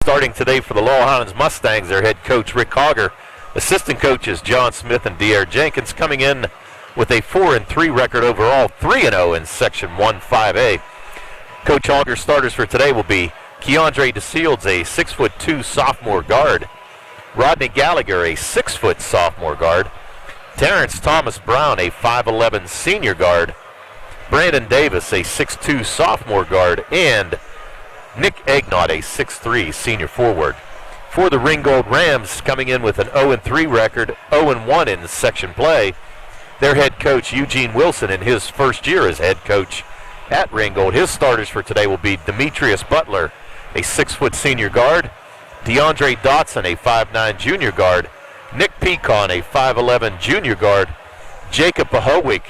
starting today for the Laurel Highlands Mustangs, their head coach Rick Hogger. Assistant coaches John Smith and D.R. Jenkins coming in with a 4-3 record overall, 3-0 in Section 1-5A. Coach Hogger's starters for today will be Keandre DeSields, a 6'2" sophomore guard. Rodney Gallagher, a 6' sophomore guard. Terrence Thomas Brown, a 5'11" senior guard. Brandon Davis, a 6'2" sophomore guard. And Nick Egnott, a 6'3" senior forward. For the Ringgold Rams, coming in with an 0-3 record, 0-1 in section play, their head coach Eugene Wilson in his first year as head coach at Ringgold. His starters for today will be Demetrius Butler, a 6' senior guard. DeAndre Dotson, a 5'9" junior guard. Nick Pecon, a 5'11" junior guard. Jacob Pahowick,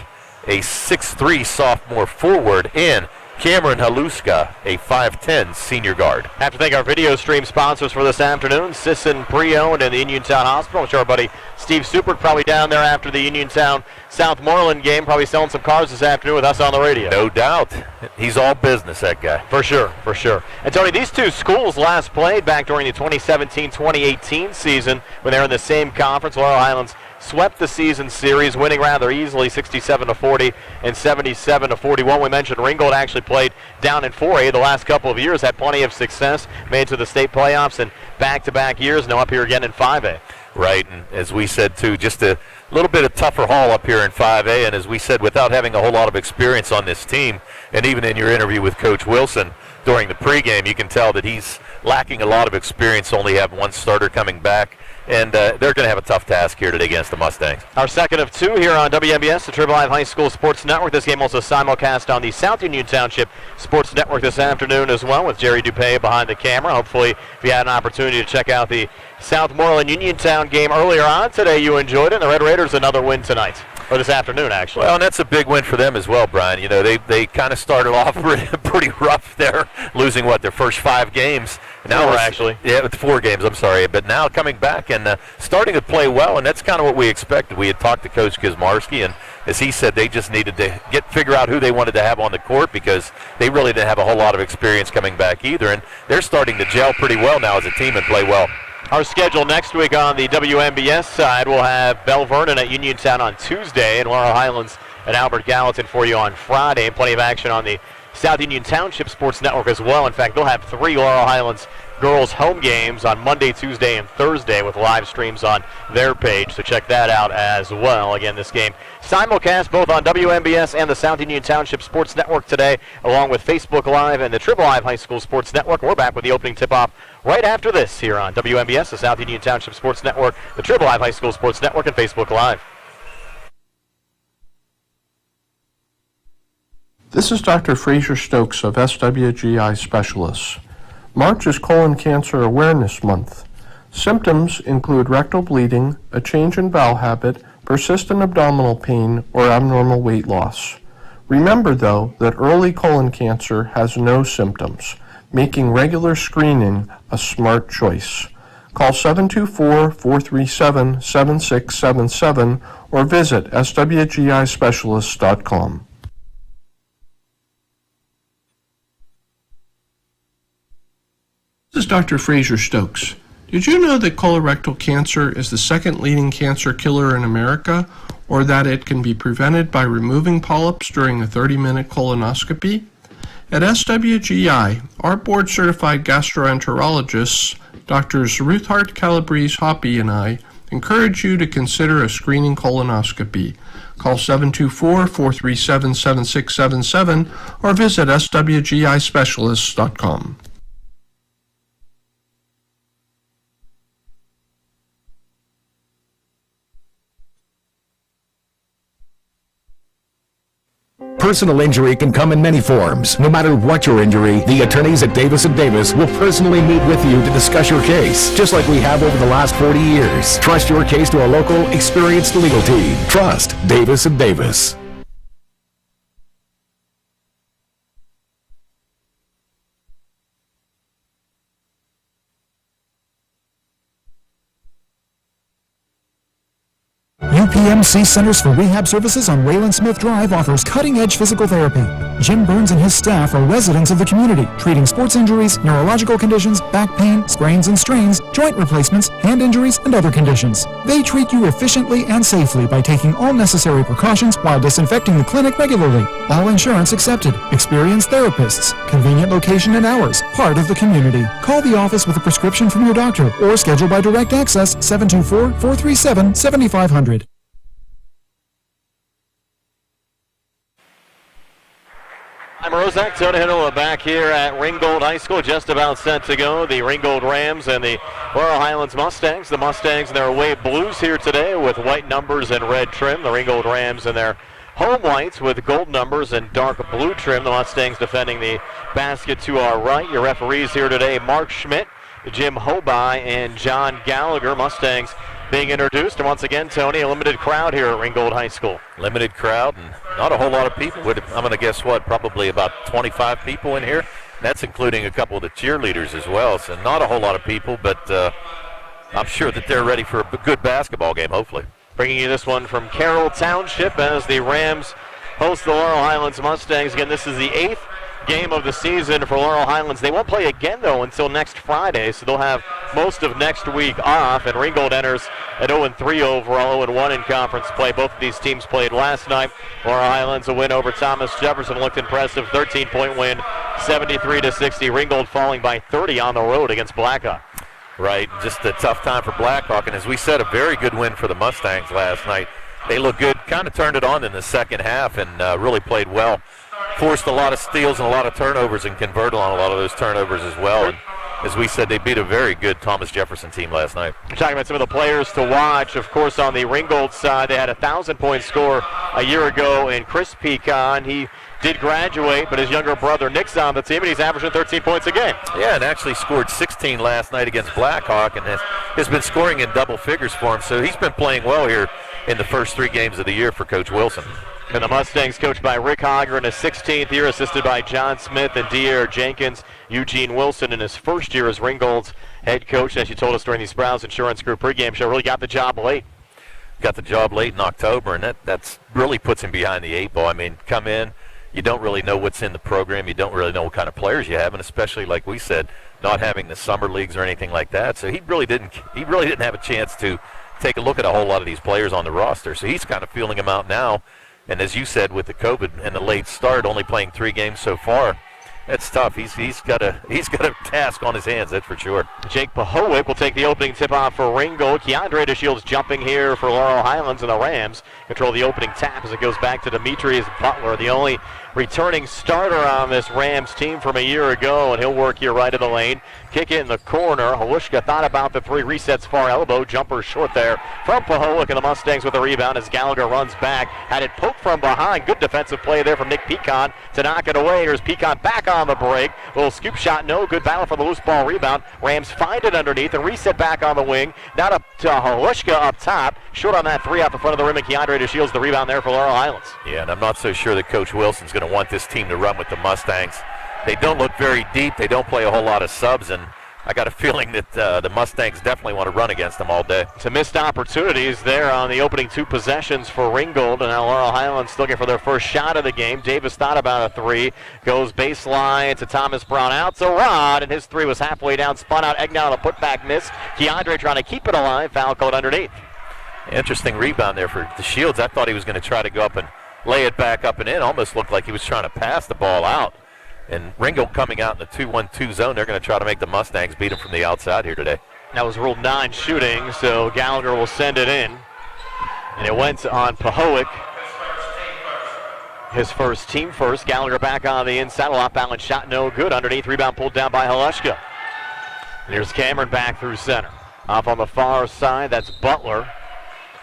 a 6'3" sophomore forward. And Cameron Haluska, a 5'10" senior guard. Have to thank our video stream sponsors for this afternoon, Sisson Pre-Owned and the Uniontown Hospital. I'm sure our buddy Steve Supert probably down there after the Uniontown Southmoreland game, probably selling some cars this afternoon with us on the radio. No doubt. He's all business, that guy. For sure, for sure. And Tony, these two schools last played back during the 2017-2018 season when they were in the same conference. Laurel Highlands swept the season series, winning rather easily, 67-40 and 77-41. We mentioned Ringgold actually played down in 4A the last couple of years, had plenty of success, made it to the state playoffs in back-to-back years, now up here again in 5A. Right, and as we said too, just a little bit of tougher haul up here in 5A, and as we said, without having a whole lot of experience on this team, and even in your interview with Coach Wilson during the pregame, you can tell that he's lacking a lot of experience, only have one starter coming back. And they're going to have a tough task here today against the Mustangs. Our second of two here on WMBS, the Triple Live High School Sports Network. This game also simulcast on the South Union Township Sports Network this afternoon as well, with Jerry Dupay behind the camera. Hopefully, if you had an opportunity to check out the Southmoreland Uniontown game earlier on today, you enjoyed it. And the Red Raiders another win tonight, or this afternoon, actually. Well, and that's a big win for them as well, Brian. You know, they kind of started off pretty rough there, losing, their first 5 games. Now actually. Yeah, 4 games, I'm sorry. But now coming back and starting to play well, and that's kind of what we expected. We had talked to Coach Gizmarski, and as he said, they just needed to figure out who they wanted to have on the court because they really didn't have a whole lot of experience coming back either. And they're starting to gel pretty well now as a team and play well. Our schedule next week on the WMBS side, we'll have Bell Vernon at Uniontown on Tuesday and Laurel Highlands at Albert Gallatin for you on Friday. And plenty of action on the South Union Township Sports Network as well. In fact, they'll have 3 Laurel Highlands girls home games on Monday, Tuesday, and Thursday with live streams on their page, so check that out as well. Again, this game simulcast both on WMBS and the South Union Township Sports Network today, along with Facebook Live and the Triple Live High School Sports Network. We're back with the opening tip-off right after this here on WMBS, the South Union Township Sports Network, the Triple Live High School Sports Network, and Facebook Live. This is Dr. Fraser Stokes of SWGI Specialists. March is Colon Cancer Awareness Month. Symptoms include rectal bleeding, a change in bowel habit, persistent abdominal pain, or abnormal weight loss. Remember, though, that early colon cancer has no symptoms, making regular screening a smart choice. Call 724-437-7677 or visit swgispecialists.com. This is Dr. Fraser Stokes. Did you know that colorectal cancer is the second leading cancer killer in America, or that it can be prevented by removing polyps during a 30-minute colonoscopy? At SWGI, our board-certified gastroenterologists, Drs. Ruthart Calabrese-Hoppy and I, encourage you to consider a screening colonoscopy. Call 724-437-7677 or visit swgispecialists.com. Personal injury can come in many forms. No matter what your injury, the attorneys at Davis & Davis will personally meet with you to discuss your case, just like we have over the last 40 years. Trust your case to a local, experienced legal team. Trust Davis & Davis. UPMC Centers for Rehab Services on Wayland Smith Drive offers cutting-edge physical therapy. Jim Burns and his staff are residents of the community, treating sports injuries, neurological conditions, back pain, sprains and strains, joint replacements, hand injuries, and other conditions. They treat you efficiently and safely by taking all necessary precautions while disinfecting the clinic regularly. All insurance accepted. Experienced therapists. Convenient location and hours. Part of the community. Call the office with a prescription from your doctor or schedule by direct access 724-437-7500. I'm Rozak, Tony Hinola back here at Ringgold High School, just about set to go. The Ringgold Rams and the Laurel Highlands Mustangs. The Mustangs in their away blues here today with white numbers and red trim. The Ringgold Rams in their home whites with gold numbers and dark blue trim. The Mustangs defending the basket to our right. Your referees here today, Mark Schmidt, Jim Hoby, and John Gallagher. Mustangs being introduced. And once again, Tony, a limited crowd here at Ringgold High School. Limited crowd and not a whole lot of people. I'm going to guess what, probably about 25 people in here. That's including a couple of the cheerleaders as well. So not a whole lot of people, but I'm sure that they're ready for a good basketball game, hopefully. Bringing you this one from Carroll Township as the Rams host the Laurel Highlands Mustangs. Again, this is the 8th game of the season for Laurel Highlands. They won't play again, though, until next Friday, so they'll have most of next week off. And Ringgold enters at 0-3 overall, 0-1 in conference play. Both of these teams played last night. Laurel Highlands a win over Thomas Jefferson looked impressive, 13-point win, 73-60. Ringgold falling by 30 on the road against Blackhawk. Right, just a tough time for Blackhawk, and as we said, a very good win for the Mustangs last night. They looked good, kind of turned it on in the second half and really played well. Forced a lot of steals and a lot of turnovers and converted on a lot of those turnovers as well. And as we said, they beat a very good Thomas Jefferson team last night. We're talking about some of the players to watch. Of course, on the Ringgold side, they had a 1,000-point score a year ago in Chris Pecan. He did graduate, but his younger brother Nick's on the team, and he's averaging 13 points a game. Yeah, and actually scored 16 last night against Blackhawk, and has been scoring in double figures for him. So he's been playing well here in the first 3 games of the year for Coach Wilson. And the Mustangs coached by Rick Hogger in his 16th year, assisted by John Smith and D.R. Jenkins. Eugene Wilson in his first year as Ringgold's head coach, as you told us during the Sprouse Insurance Group pregame show, really got the job late. Got the job late in October, and that's really puts him behind the 8 ball. I mean, come in, you don't really know what's in the program. You don't really know what kind of players you have, and especially, like we said, not having the summer leagues or anything like that. So he really didn't have a chance to take a look at a whole lot of these players on the roster. So he's kind of feeling them out now. And as you said, with the COVID and the late start, only playing 3 games so far, that's tough. He's got a task on his hands, that's for sure. Jake Pahowick will take the opening tip-off for Ringgold. Keandre DeShields jumping here for Laurel Highlands, and the Rams control the opening tap as it goes back to Demetrius Butler, the only returning starter on this Rams team from a year ago, and he'll work here right in the lane. Kick it in the corner. Halushka thought about the 3, resets far elbow, jumper short there from Pahowick, and the Mustangs with the rebound as Gallagher runs back. Had it poked from behind. Good defensive play there from Nick Pecan to knock it away. Here's Pecan back on the break. Little scoop shot, no good. Battle for the loose ball rebound. Rams find it underneath and reset back on the wing. Now to Halushka up top. Short on that 3 out the front of the rim, and Keandre DeShields the rebound there for Laurel Highlands. Yeah, and I'm not so sure that Coach Wilson's going to want this team to run with the Mustangs. They don't look very deep. They don't play a whole lot of subs, and I got a feeling that the Mustangs definitely want to run against them all day. Some missed opportunities there on the opening 2 possessions for Ringgold, and now Laurel Highlands looking for their first shot of the game. Davis thought about a 3, goes baseline to Thomas Brown, out to Rod, and his 3 was halfway down, spun out, egged out on a putback miss. Keandre trying to keep it alive, foul called underneath. Interesting rebound there for DeShields. I thought he was going to try to go up and lay it back up and in. Almost looked like he was trying to pass the ball out. And Ringgold coming out in the 2-1-2 zone, they're going to try to make the Mustangs beat them from the outside here today. That was ruled non-shooting, so Gallagher will send it in. And it went on Pahowick. His first, team first. Gallagher back on the inside. A off balance shot, no good. Underneath, rebound pulled down by Halushka. And here's Cameron back through center. Off on the far side, that's Butler.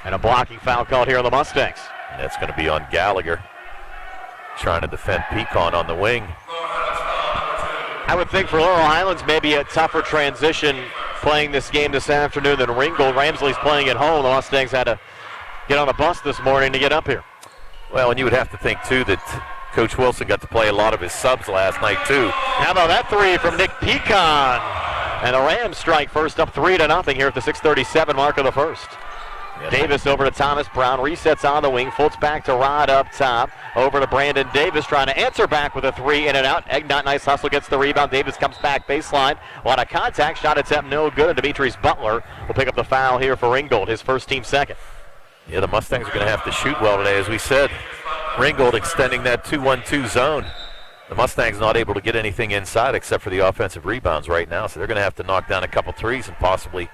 And a blocking foul called here on the Mustangs. And that's going to be on Gallagher, trying to defend Pecan on the wing. I would think for Laurel Highlands, maybe a tougher transition playing this game this afternoon than Ringgold. Ramsley's playing at home. The Mustangs had to get on the bus this morning to get up here. Well, and you would have to think, too, that Coach Wilson got to play a lot of his subs last night, too. How about that 3 from Nick Pecan? And the Rams strike first up 3-0 here at the 6:37 mark of the first. Davis over to Thomas Brown, resets on the wing, floats back to Rod up top, over to Brandon Davis, trying to answer back with a three, in and out. Egnott, nice hustle, gets the rebound. Davis comes back baseline, a lot of contact, shot attempt no good, and Demetrius Butler will pick up the foul here for Ringgold, his first team second. Yeah, the Mustangs are going to have to shoot well today, as we said. Ringgold extending that 2-1-2 zone. The Mustangs not able to get anything inside except for the offensive rebounds right now, so they're going to have to knock down a couple threes and possibly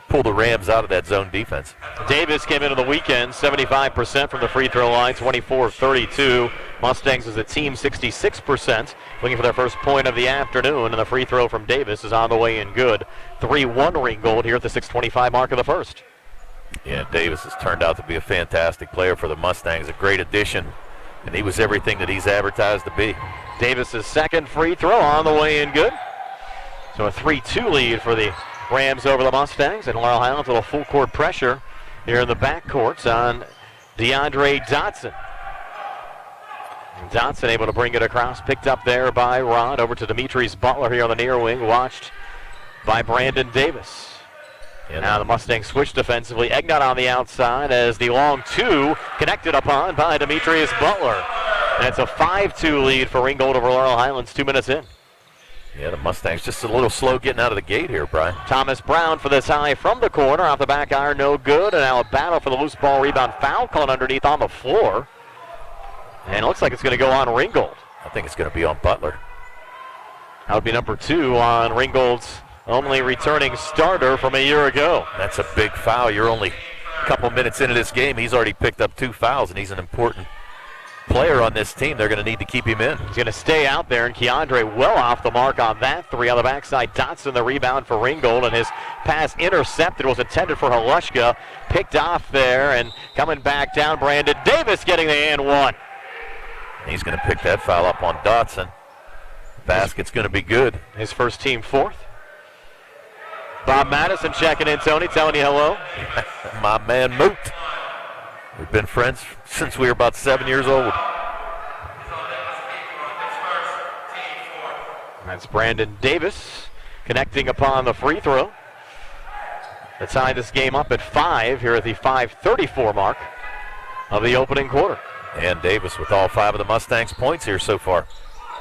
pull the Rams out of that zone defense. Davis came into the weekend 75% from the free throw line, 24 of 32. Mustangs as a team 66%, looking for their first point of the afternoon, and the free throw from Davis is on the way in good. 3-1 Ringgold here at the 6:25 mark of the first. Yeah, Davis has turned out to be a fantastic player for the Mustangs, a great addition, and he was everything that he's advertised to be. Davis's second free throw on the way in good. So a 3-2 lead for the Rams over the Mustangs, and Laurel Highlands with a full court pressure here in the backcourts on DeAndre Dotson. And Dotson able to bring it across, picked up there by Rod, over to Demetrius Butler here on the near wing, watched by Brandon Davis. And now the Mustangs switch defensively. Egnott on the outside as the long two connected upon by Demetrius Butler. And it's a 5-2 lead for Ringgold over Laurel Highlands, 2 minutes in. Yeah, the Mustangs just a little slow getting out of the gate here, Brian. Thomas Brown for this high from the corner, off the back iron, no good. And now a battle for the loose ball rebound. Foul called underneath on the floor. And it looks like it's going to go on Ringgold. I think it's going to be on Butler. That would be number 2 on Ringgold's only returning starter from a year ago. That's a big foul. You're only a couple minutes into this game. He's already picked up 2 fouls, and he's an important player on this team. They're going to need to keep him in. He's going to stay out there, and Keandre well off the mark on that three. On the backside, Dotson the rebound for Ringgold, and his pass intercepted, was intended for Halushka. Picked off there, and coming back down, Brandon Davis getting the and one. He's going to pick that foul up on Dotson. Basket's going to be good. His first team fourth. Bob Madison checking in, Tony, telling you hello. My man Moot. We've been friends since we were about 7 years old. That's Brandon Davis connecting upon the free throw to tie this game up at 5 here at the 5:34 mark of the opening quarter. And Davis with all 5 of the Mustangs' points here so far.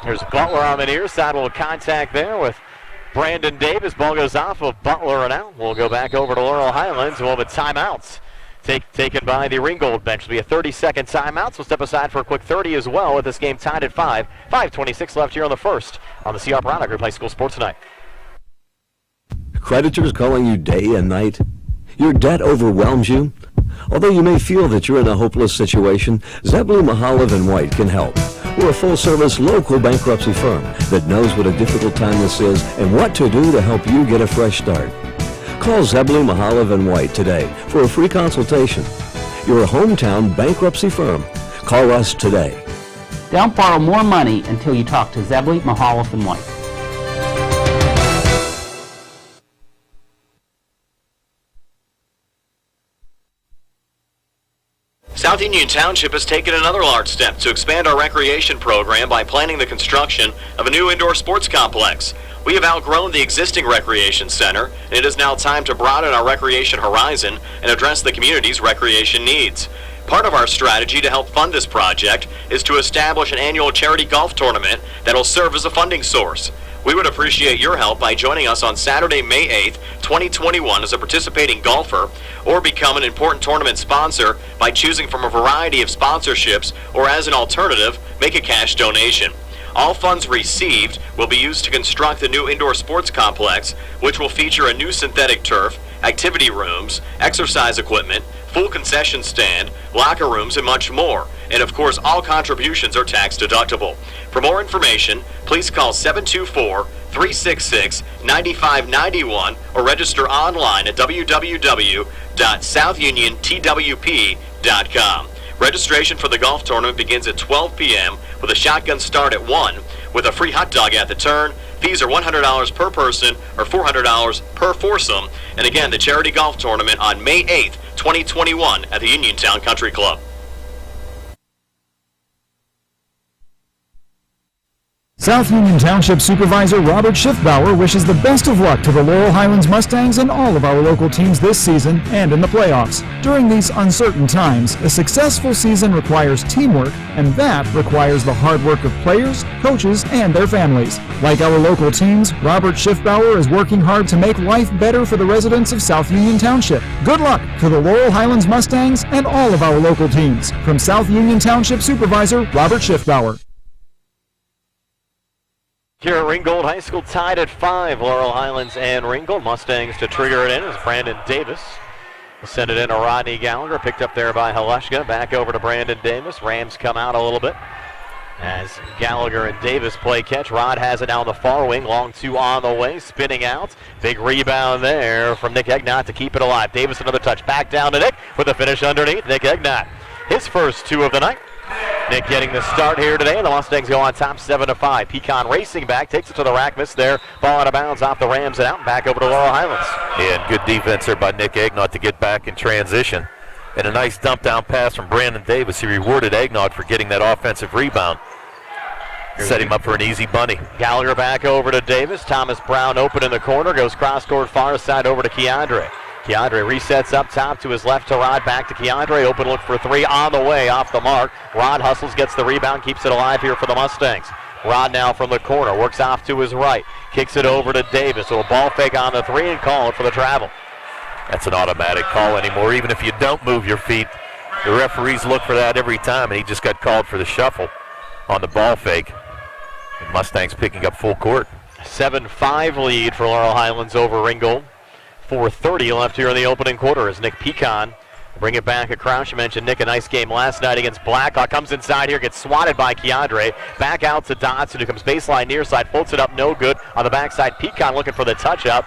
There's Butler on the near side. Little contact there with Brandon Davis. Ball goes off of Butler, and out. We'll go back over to Laurel Highlands. We'll have a timeout taken by the Ringgold bench. It'll be a 30-second timeout, so step aside for a quick 30 as well, with this game tied at 5. 5:26 left here on the first on the CR Product Group High School Sports Tonight. Creditors calling you day and night? Your debt overwhelms you? Although you may feel that you're in a hopeless situation, Zebulon Mahalev and White can help. We're a full-service local bankruptcy firm that knows what a difficult time this is and what to do to help you get a fresh start. Call Zebulon Mahalev and White today for a free consultation. Your hometown bankruptcy firm. Call us today. Don't borrow more money until you talk to Zebulon Mahalev and White. South Union Township has taken another large step to expand our recreation program by planning the construction of a new indoor sports complex. We have outgrown the existing recreation center, and it is now time to broaden our recreation horizon and address the community's recreation needs. Part of our strategy to help fund this project is to establish an annual charity golf tournament that will serve as a funding source. We would appreciate your help by joining us on Saturday, May 8th, 2021 as a participating golfer, or become an important tournament sponsor by choosing from a variety of sponsorships, or as an alternative, make a cash donation. All funds received will be used to construct the new indoor sports complex, which will feature a new synthetic turf, activity rooms, exercise equipment, full concession stand, locker rooms, and much more. And of course, all contributions are tax deductible. For more information, please call 724-366-9591 or register online at www.southniontwp.com. Registration for the golf tournament begins at 12 p.m. with a shotgun start at 1 with a free hot dog at the turn. Fees are $100 per person or $400 per foursome. And again, the charity golf tournament on May 8th, 2021 at the Uniontown Country Club. South Union Township Supervisor Robert Schiffbauer wishes the best of luck to the Laurel Highlands Mustangs and all of our local teams this season and in the playoffs. During these uncertain times, a successful season requires teamwork, and that requires the hard work of players, coaches, and their families. Like our local teams, Robert Schiffbauer is working hard to make life better for the residents of South Union Township. Good luck to the Laurel Highlands Mustangs and all of our local teams. From South Union Township Supervisor Robert Schiffbauer. Here at Ringgold High School, tied at 5. Laurel Highlands and Ringgold. Mustangs to trigger it in as Brandon Davis will send it in to Rodney Gallagher. Picked up there by Haleshka. Back over to Brandon Davis. Rams come out a little bit as Gallagher and Davis play catch. Rod has it down the far wing. Long two on the way. Spinning out. Big rebound there from Nick Egnott to keep it alive. Davis another touch. Back down to Nick with a finish underneath. Nick Egnott. His first 2 of the night. Nick getting the start here today, and the Mustangs go on top 7-5. Pecan racing back, takes it to the rack, missed there. Ball out of bounds off the Rams and out and back over to Laurel Highlands. Yeah, and good defense there by Nick Egnott to get back in transition. And a nice dump down pass from Brandon Davis. He rewarded Egnott for getting that offensive rebound. Set him up for an easy bunny. Gallagher back over to Davis. Thomas Brown open in the corner, goes cross-court far side over to Keandre. Keandre resets up top to his left to Rod, back to Keandre, open look for 3 on the way, off the mark. Rod hustles, gets the rebound, keeps it alive here for the Mustangs. Rod now from the corner, works off to his right, kicks it over to Davis. So a ball fake on the 3 and call it for the travel. That's an automatic call anymore. Even if you don't move your feet, the referees look for that every time, and he just got called for the shuffle on the ball fake. The Mustangs picking up full court. 7-5 lead for Laurel Highlands over Ringgold. 4:30 left here in the opening quarter as Nick Pecan bring it back across. You mentioned Nick, a nice game last night against Blackhawk. Comes inside here, gets swatted by Keandre. Back out to Dotson, who comes baseline near side, floats it up, no good. On the backside, Pecan looking for the touch-up.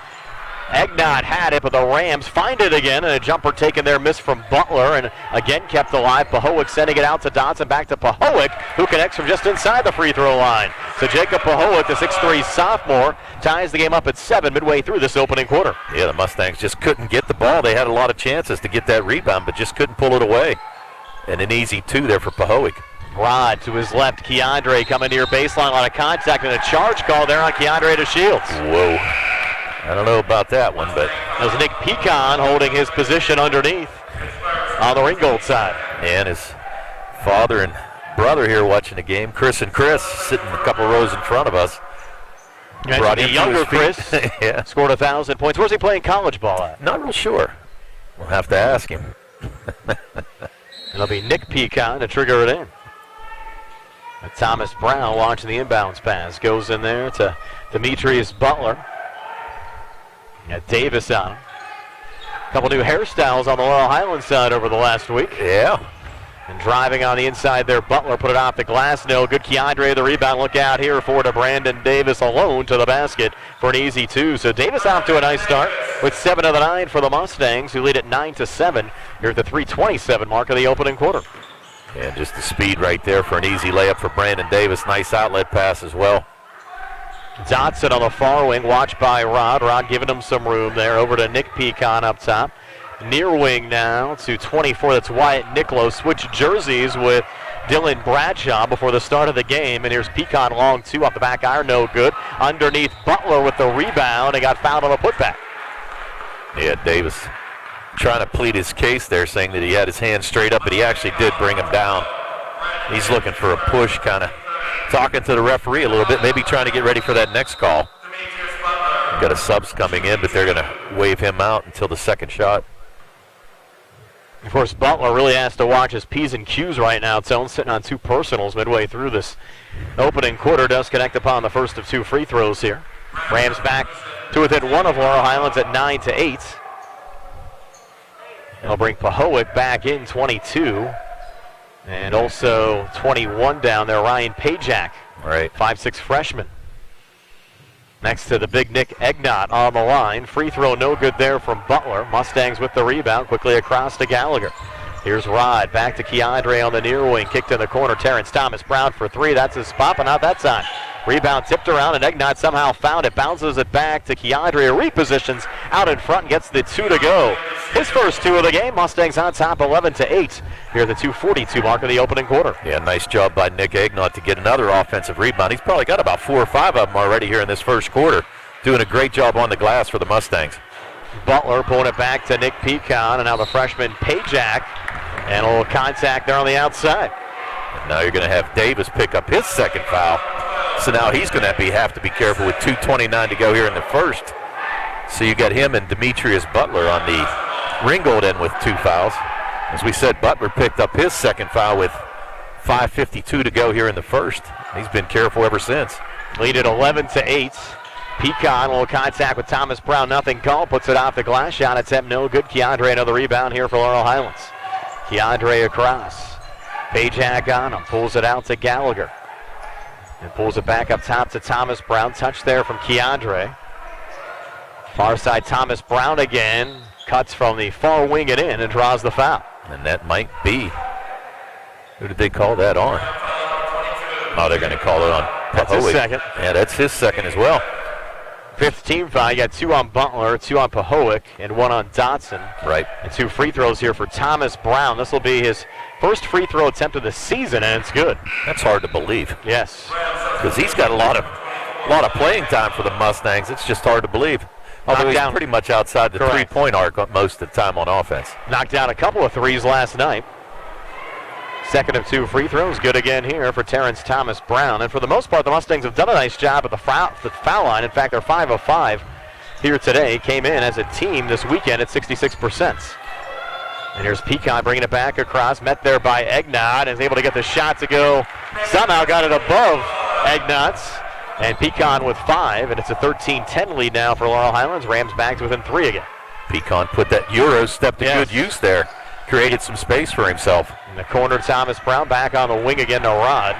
Egnott had it, but the Rams find it again, and a jumper taken there, miss from Butler, and again kept alive. Pahowick sending it out to Dotson, back to Pahowick, who connects from just inside the free throw line. So Jacob Pahowick, the 6'3 sophomore, ties the game up at 7 midway through this opening quarter. Yeah, the Mustangs just couldn't get the ball. They had a lot of chances to get that rebound, but just couldn't pull it away. And an easy 2 there for Pahowick. Rod to his left, Keandre coming near baseline, a lot of contact, and a charge call there on Keandre to Shields. Whoa. I don't know about that one, but that was Nick Pecan holding his position underneath on the Ringgold side. And his father and brother here watching the game, Chris and Chris, sitting a couple rows in front of us. Brought in younger Chris, yeah. Scored 1,000 points. Where's he playing college ball at? Not real sure. We'll have to ask him. It'll be Nick Pecan to trigger it in. And Thomas Brown launching the inbounds pass. Goes in there to Demetrius Butler. Got Davis on him. A couple new hairstyles on the Laurel Highlands side over the last week. Yeah. And driving on the inside there, Butler put it off the glass. No good. Keandre the rebound. Look out here for to Brandon Davis alone to the basket for an easy 2. So Davis off to a nice start with 7 of the 9 for the Mustangs, who lead at 9-7 here at the 3:27 mark of the opening quarter. And just the speed right there for an easy layup for Brandon Davis. Nice outlet pass as well. Dotson on the far wing, watched by Rod. Rod giving him some room there. Over to Nick Pecan up top. Near wing now to 24. That's Wyatt Niccolo. Switch jerseys with Dylan Bradshaw before the start of the game. And here's Pecan long 2 off the back iron. No good. Underneath Butler with the rebound and got fouled on a putback. Yeah, Davis trying to plead his case there, saying that he had his hand straight up, but he actually did bring him down. He's looking for a push, kind of talking to the referee a little bit, maybe trying to get ready for that next call. Got a subs coming in, but they're going to wave him out until the second shot. Of course, Butler really has to watch his P's and Q's right now. Tone sitting on 2 personals midway through this opening quarter. Does connect upon the first of 2 free throws here. Rams back to within 1 of Laurel Highlands at 9-8. They'll bring Pahowick back in 22. And also 21 down there, Ryan Pajak. Right. 5'6" freshman. Next to the big Nick Egnott on the line. Free throw no good there from Butler. Mustangs with the rebound. Quickly across to Gallagher. Here's Rod. Back to Keandre on the near wing. Kicked in the corner. Terrence Thomas Brown for 3. That's his spot, but not that time. Rebound tipped around, and Egnott somehow found it. Bounces it back to Keandre. Repositions out in front and gets the 2 to go. his first 2 of the game. Mustangs on top 11-8 here at the 2:42 mark of the opening quarter. Yeah, nice job by Nick Egnott to get another offensive rebound. He's probably got about 4 or 5 of them already here in this first quarter. Doing a great job on the glass for the Mustangs. Butler pulling it back to Nick Pecan, and now the freshman Pajak, and a little contact there on the outside. And now you're going to have Davis pick up his second foul. So now he's going to have to be careful with 2:29 to go here in the first. So you got him and Demetrius Butler on the Ringgold end with 2 fouls. As we said, Butler picked up his second foul with 5:52 to go here in the first. He's been careful ever since. Lead at 11-8. Pecan, a little contact with Thomas Brown, nothing called. Puts it off the glass. Shot attempt no good. Keandre another rebound here for Laurel Highlands. Keandre across. Pajak on him. Pulls it out to Gallagher. And pulls it back up top to Thomas Brown. Touch there from Keandre. Far side Thomas Brown again. Cuts from the far wing and in and draws the foul. And that might be. Who did they call that on? Oh, they're going to call it on That's his Pahoek. second. Yeah, that's his second as well. 5th team foul. You got 2 on Butler, 2 on Pahoek, and 1 on Dotson. Right. And 2 free throws here for Thomas Brown. This will be his first free throw attempt of the season, and it's good. That's hard to believe. Yes. Because he's got a lot of playing time for the Mustangs. It's just hard to believe. Although Knocked he's down. pretty much outside the Correct. 3-point arc most of the time on offense. Knocked down a couple of threes last night. Second of 2 free throws. Good again here for Terrence Thomas Brown. And for the most part, the Mustangs have done a nice job at the foul line. In fact, they're 5 of 5 here today. Came in as a team this weekend at 66%. And here's Pecan bringing it back across. Met there by Egnott. And is able to get the shot to go. Somehow got it above Egnott's. And Pecan with 5. And it's a 13-10 lead now for Laurel Highlands. Rams back to within 3 again. Pecan put that Euro step to good use there. Created some space for himself. In the corner, Thomas Brown back on the wing again to Rod.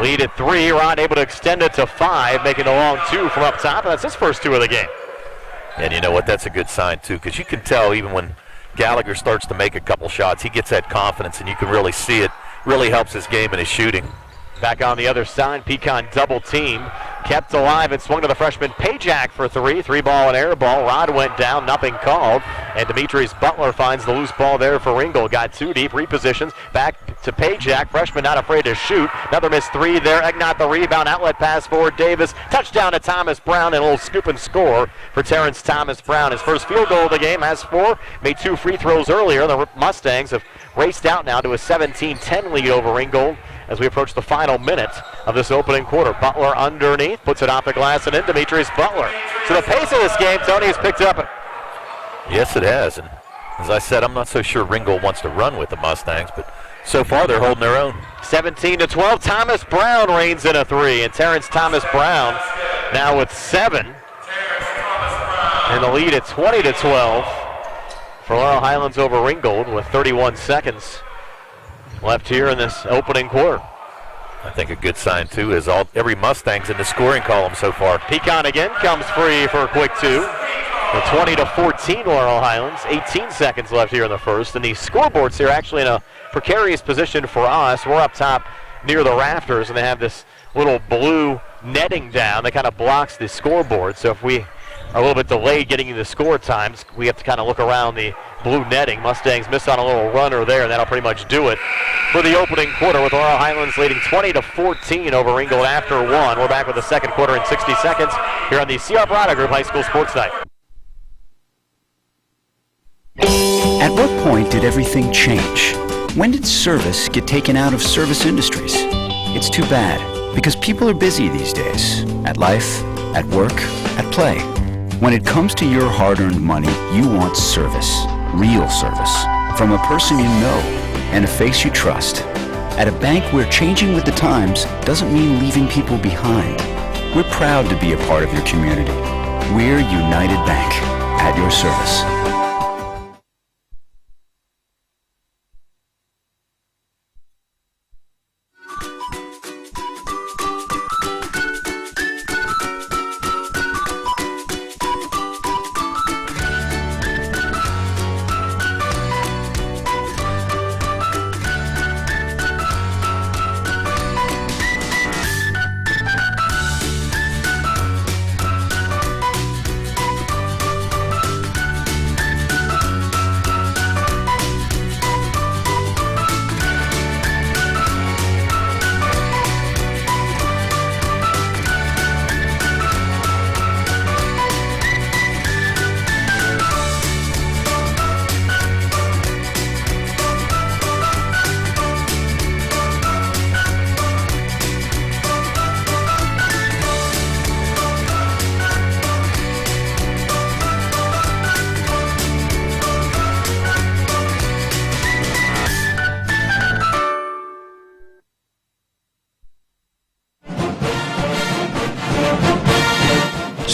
Lead at 3. Rod able to extend it to 5, making a long 2 from up top. And that's his first 2 of the game. And you know what? That's a good sign, too, because you can tell even when Gallagher starts to make a couple shots, he gets that confidence, and you can really see it. Really helps his game and his shooting. Back on the other side, Pecan double team. Kept alive and swung to the freshman Pajak for 3. 3-ball and air ball. Rod went down, nothing called. And Demetrius Butler finds the loose ball there for Ringgold. Got 2 deep, repositions. Back to Pajak. Freshman not afraid to shoot. Another missed 3 there. Egnott the rebound. Outlet pass for Davis. Touchdown to Thomas Brown. And a little scoop and score for Terrence Thomas Brown. His first field goal of the game has 4. Made 2 free throws earlier. The Mustangs have raced out now to a 17-10 lead over Ringgold as we approach the final minute of this opening quarter. Butler underneath, puts it off the glass and in. Demetrius Butler. So the pace of this game, Tony, has picked up. Yes, it has. And as I said, I'm not so sure Ringgold wants to run with the Mustangs, but so far they're holding their own. 17-12. Thomas Brown reigns in a 3, and Terrence Thomas Brown now with 7. And the lead at 20-12 for Laurel Highlands over Ringgold with 31 seconds left here in this opening quarter. I think a good sign, too, is every Mustang's in the scoring column so far. Pecan again comes free for a quick 2. The 20-14 Laurel Highlands. 18 seconds left here in the first. And the scoreboards here actually in a precarious position for us. We're up top near the rafters, and they have this little blue netting down that kind of blocks the scoreboard. So if we are a little bit delayed getting you the score times, we have to kind of look around the blue netting. Mustangs miss on a little runner there, and that'll pretty much do it for the opening quarter with Laurel Highlands leading 20-14 over Ringgold after 1. We're back with the second quarter in 60 seconds here on the C.R. Brada Group High School Sports Night. At what point did everything change? When did service get taken out of service industries? It's too bad, because people are busy these days. At life, at work, at play. When it comes to your hard-earned money, you want service. Real service. From a person you know and a face you trust. At a bank where changing with the times doesn't mean leaving people behind. We're proud to be a part of your community. We're United Bank, at your service.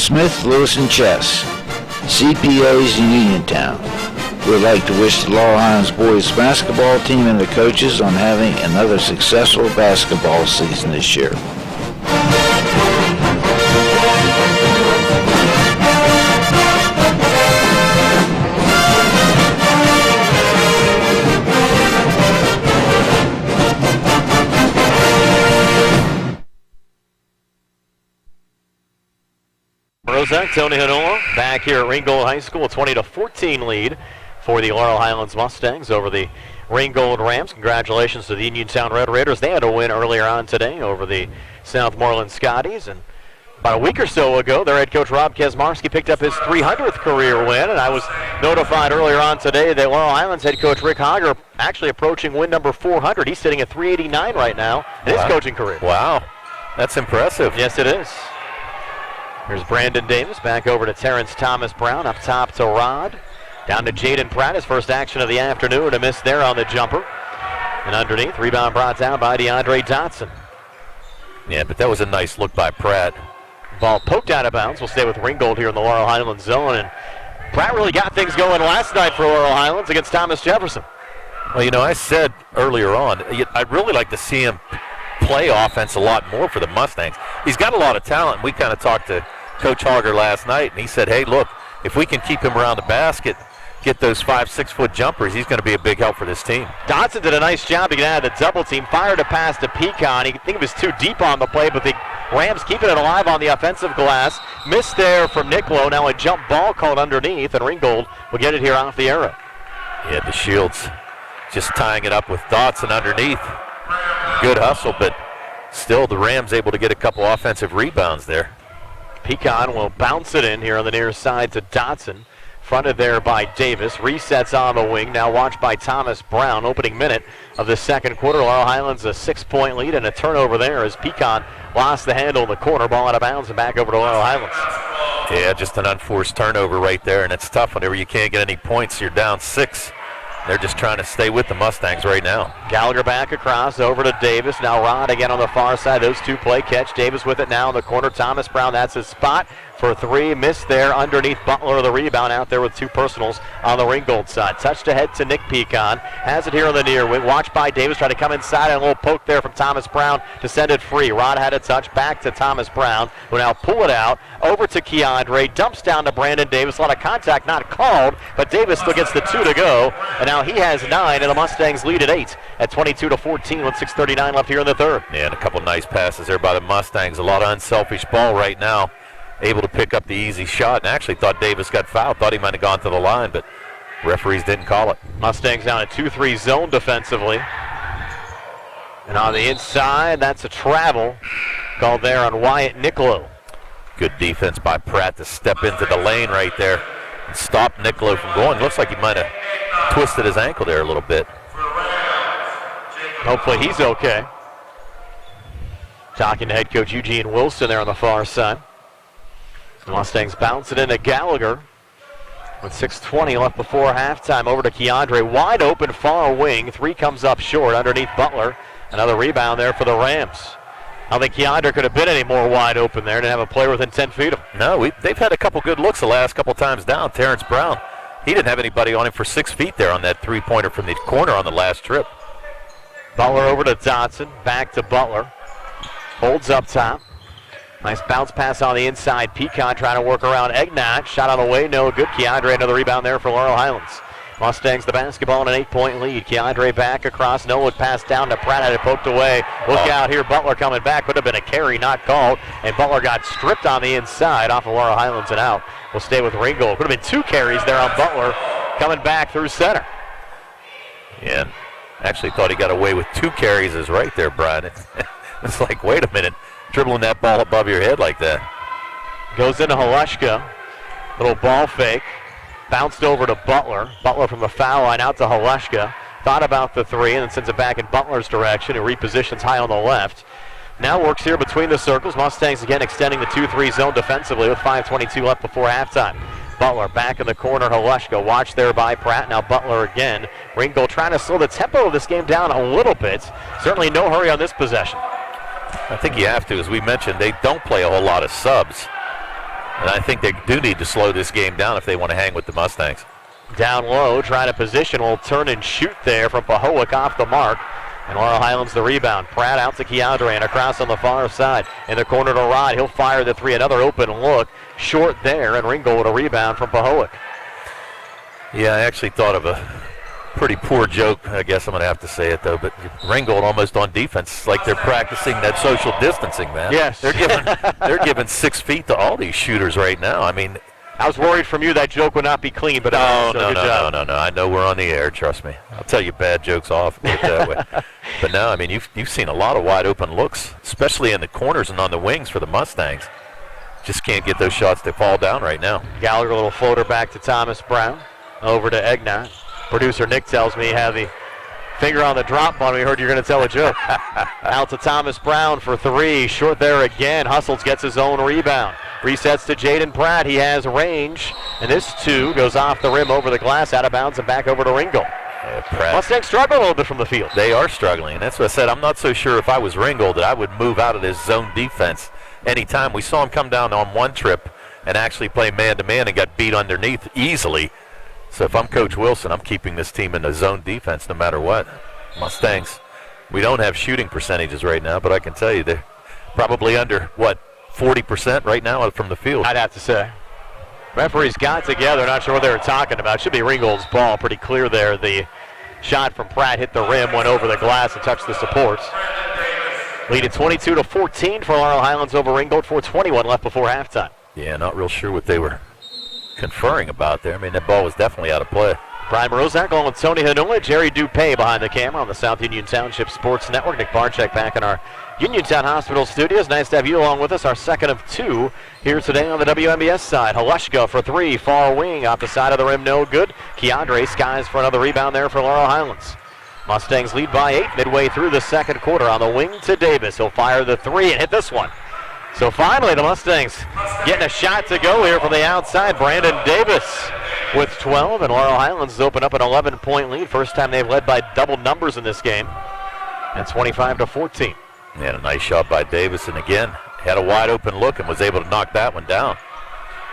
Smith, Lewis & Chess, CPAs in Uniontown. We'd like to wish the Laurel Highlands boys basketball team and the coaches on having another successful basketball season this year. Rosa, Tony Hanoa back here at Ringgold High School, a 20-14 lead for the Laurel Highlands Mustangs over the Ringgold Rams. Congratulations to the Uniontown Red Raiders. They had a win earlier on today over the Southmoreland Scotties. And about a week or so ago, their head coach Rob Kaczmarski picked up his 300th career win. And I was notified earlier on today that Laurel Highlands head coach Rick Hogger actually approaching win number 400. He's sitting at 389 right now in his coaching career. Wow, that's impressive. Yes, it is. Here's Brandon Davis back over to Terrence Thomas Brown, up top to Rod. Down to Jaden Pratt, his first action of the afternoon. A miss there on the jumper. And underneath, rebound brought down by DeAndre Dotson. Yeah, but that was a nice look by Pratt. Ball poked out of bounds. We'll stay with Ringgold here in the Laurel Highlands zone. And Pratt really got things going last night for Laurel Highlands against Thomas Jefferson. Well, you know, I said earlier on, I'd really like to see him play offense a lot more for the Mustangs. He's got a lot of talent. We kind of talked to Coach Hogger last night, and he said, hey, look, if we can keep him around the basket, get those 5-6 foot jumpers, he's going to be a big help for this team. Dotson did a nice job to get out of the double team, fired a pass to Pecan. He think it was too deep on the play, but the Rams keeping it alive on the offensive glass. Missed there from Niccolo. Now a jump ball called underneath, and Ringgold will get it here off the arrow. Yeah, the Shields just tying it up with Dotson underneath. Good hustle, but still the Rams able to get a couple offensive rebounds there. Pecan will bounce it in here on the near side to Dotson. Fronted there by Davis. Resets on the wing. Now watched by Thomas Brown. Opening minute of the second quarter. Laurel Highlands a 6-point lead and a turnover there as Pecan lost the handle in the corner. Ball out of bounds and back over to Laurel Highlands. Yeah, just an unforced turnover right there, and it's tough whenever you can't get any points. You're down 6. They're just trying to stay with the Mustangs right now. Gallagher back across over to Davis. Now Rod again on the far side. Those two play catch. Davis with it now in the corner. Thomas Brown, that's his spot for 3. Missed there underneath Butler. The rebound out there with 2 personals on the Ringgold side. Touched ahead to Nick Pecan. Has it here on the near wing. Watched by Davis. Trying to come inside. And a little poke there from Thomas Brown to send it free. Rod had a touch. Back to Thomas Brown. Who now pull it out. Over to Keandre. Dumps down to Brandon Davis. A lot of contact not called. But Davis still gets the 2 to go. And now he has 9. And the Mustangs lead at 8 at 22-14 with 6:39 left here in the third. Yeah, and a couple nice passes there by the Mustangs. A lot of unselfish ball right now. Able to pick up the easy shot, and actually thought Davis got fouled. Thought he might have gone to the line, but referees didn't call it. Mustangs down a 2-3 zone defensively. And on the inside, that's a travel called there on Wyatt Niccolo. Good defense by Pratt to step into the lane right there and stop Niccolo from going. Looks like he might have twisted his ankle there a little bit. Hopefully he's okay. Talking to head coach Eugene Wilson there on the far side. The Mustangs bounce it into Gallagher with 6:20 left before halftime. Over to Keandre, wide open far wing. 3 comes up short underneath Butler. Another rebound there for the Rams. I don't think Keandre could have been any more wide open there. Didn't have a player within 10 feet of him. No, they've had a couple good looks the last couple times down. Terrence Brown, he didn't have anybody on him for 6 feet there on that 3-pointer from the corner on the last trip. Butler over to Dotson, back to Butler. Holds up top. Nice bounce pass on the inside. Pecan trying to work around Egnat. Shot on the way, no good. Keandre, another rebound there for Laurel Highlands. Mustangs the basketball in an 8-point lead. Keandre back across. No one passed down to Pratt. Had it poked away. Look out here. Butler coming back. Would have been a carry, not called. And Butler got stripped on the inside off of Laurel Highlands and out. We'll stay with Ringgold. Would have been 2 carries there on Butler coming back through center. Yeah, actually thought he got away with 2 carries is right there, Brian. It's like, wait a minute. Dribbling that ball above your head like that. Goes into Haleschka. Little ball fake. Bounced over to Butler. Butler from the foul line out to Haleschka. Thought about the 3 and then sends it back in Butler's direction and repositions high on the left. Now works here between the circles. Mustangs again extending the 2-3 zone defensively with 5:22 left before halftime. Butler back in the corner. Haleschka watched there by Pratt. Now Butler again. Ringgold trying to slow the tempo of this game down a little bit. Certainly no hurry on this possession. I think you have to. As we mentioned, they don't play a whole lot of subs. And I think they do need to slow this game down if they want to hang with the Mustangs. Down low, trying to position, will turn and shoot there from Pahoek off the mark. And Laurel Highlands the rebound. Pratt out to Keandre and across on the far side. In the corner to Rod. He'll fire the three. Another open look. Short there, and Ringgold a rebound from Pahoek. Yeah, I actually thought of a pretty poor joke. I guess I'm going to have to say it, though. But Ringgold almost on defense, like they're practicing that social distancing, man. Yes. They're giving 6 feet to all these shooters right now. I mean, I was worried from you that joke would not be clean, but no. I know we're on the air. Trust me. I'll tell you bad jokes off put it that way. But no, I mean you've seen a lot of wide open looks, especially in the corners and on the wings for the Mustangs. Just can't get those shots to fall down right now. Gallagher, a little floater back to Thomas Brown, over to Egnat. Producer Nick tells me have the finger on the drop button. We heard you're going to tell a joke. Out to Thomas Brown for three. Short there again. Hustles gets his own rebound. Resets to Jaden Pratt. He has range. And this two goes off the rim over the glass, out of bounds, and back over to Ringgold. Mustangs struggle a little bit from the field. They are struggling, and that's what I said. I'm not so sure if I was Ringgold that I would move out of this zone defense anytime. We saw him come down on one trip and actually play man-to-man and got beat underneath easily. So if I'm Coach Wilson, I'm keeping this team in the zone defense no matter what. Mustangs, we don't have shooting percentages right now, but I can tell you they're probably under, 40% right now from the field. I'd have to say. Referees got together, not sure what they were talking about. Should be Ringgold's ball, pretty clear there. The shot from Pratt hit the rim, went over the glass and touched the supports. Lead at 22-14 for Laurel Highlands over Ringgold. 4:21 left before halftime. Yeah, not real sure what they were conferring about there. I mean, that ball was definitely out of play. Brian Rozak along with Tony Hanula, Jerry Dupay behind the camera on the South Union Township Sports Network. Nick Barczyk back in our Uniontown Hospital studios. Nice to have you along with us. Our second of two here today on the WMBS side. Halushka for three, far wing, off the side of the rim, no good. Keandre skies for another rebound there for Laurel Highlands. Mustangs lead by 8 midway through the second quarter. On the wing to Davis. He'll fire the three and hit this one. So finally the Mustangs getting a shot to go here from the outside. Brandon Davis with 12, and Laurel Highlands open up an 11-point lead. First time they've led by double numbers in this game. And 25-14. And a nice shot by Davis, and again, had a wide open look and was able to knock that one down.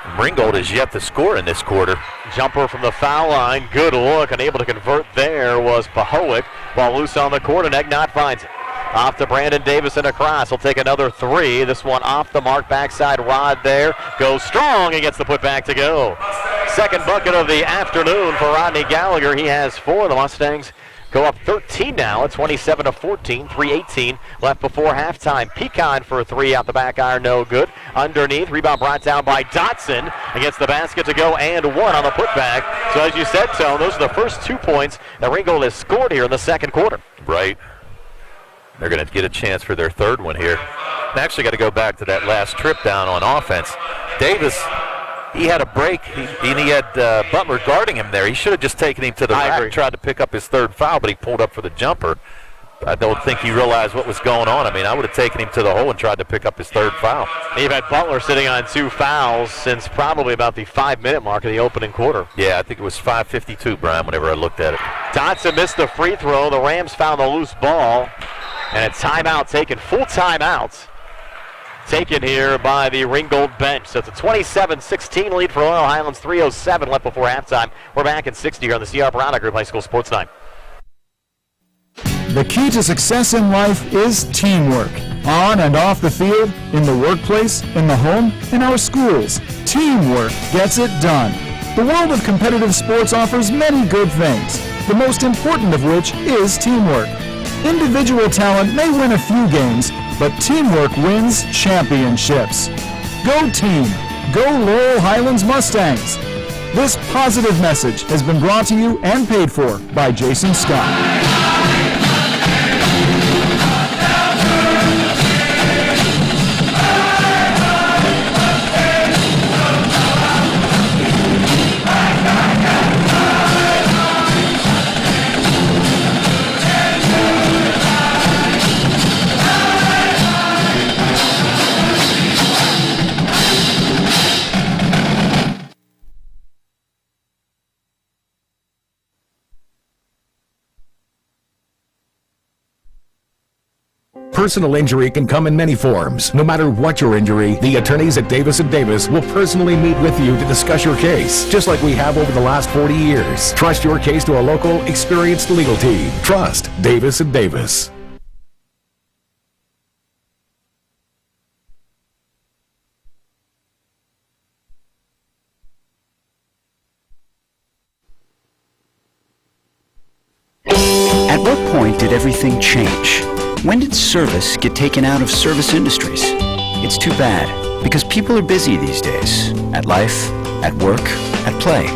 And Ringgold is yet to score in this quarter. Jumper from the foul line, good look, unable to convert there was Pahoek. Ball loose on the court, and Egnat finds it. Off to Brandon Davis and across. He'll take another three. This one off the mark, backside rod there. Goes strong and gets the putback to go. Second bucket of the afternoon for Rodney Gallagher. He has 4. The Mustangs go up 13 now at 27-14. 3:18 left before halftime. Pecan for a three out the back iron, no good. Underneath, rebound brought down by Dotson. And gets the basket to go and one on the putback. So as you said, Tone, those are the first 2 points that Ringgold has scored here in the second quarter. Right. They're going to get a chance for their third one here. And actually got to go back to that last trip down on offense. Davis, he had a break, and he had Butler guarding him there. He should have just taken him to the rack and tried to pick up his third foul, but he pulled up for the jumper. I don't think he realized what was going on. I mean, I would have taken him to the hole and tried to pick up his third foul. You've had Butler sitting on 2 fouls since probably about the 5-minute mark of the opening quarter. Yeah, I think it was 5:52, Brian, whenever I looked at it. Dotson missed the free throw. The Rams found the loose ball. And a timeout taken, full timeout taken here by the Ringgold bench. So it's a 27-16 lead for Laurel Highlands, 3:07 left before halftime. We're back in 60 here on the C.R. Barana Group High School Sports 9. The key to success in life is teamwork. On and off the field, in the workplace, in the home, in our schools. Teamwork gets it done. The world of competitive sports offers many good things, the most important of which is teamwork. Individual talent may win a few games, but teamwork wins championships. Go team! Go Laurel Highlands Mustangs! This positive message has been brought to you and paid for by Jason Scott. personal injury can come in many forms. No matter what your injury, the attorneys at Davis & Davis will personally meet with you to discuss your case, just like we have over the last 40 years. Trust your case to a local, experienced legal team. Trust Davis & Davis. At what point did everything change? When did service get taken out of service industries? It's too bad, because people are busy these days. At life, at work, at play.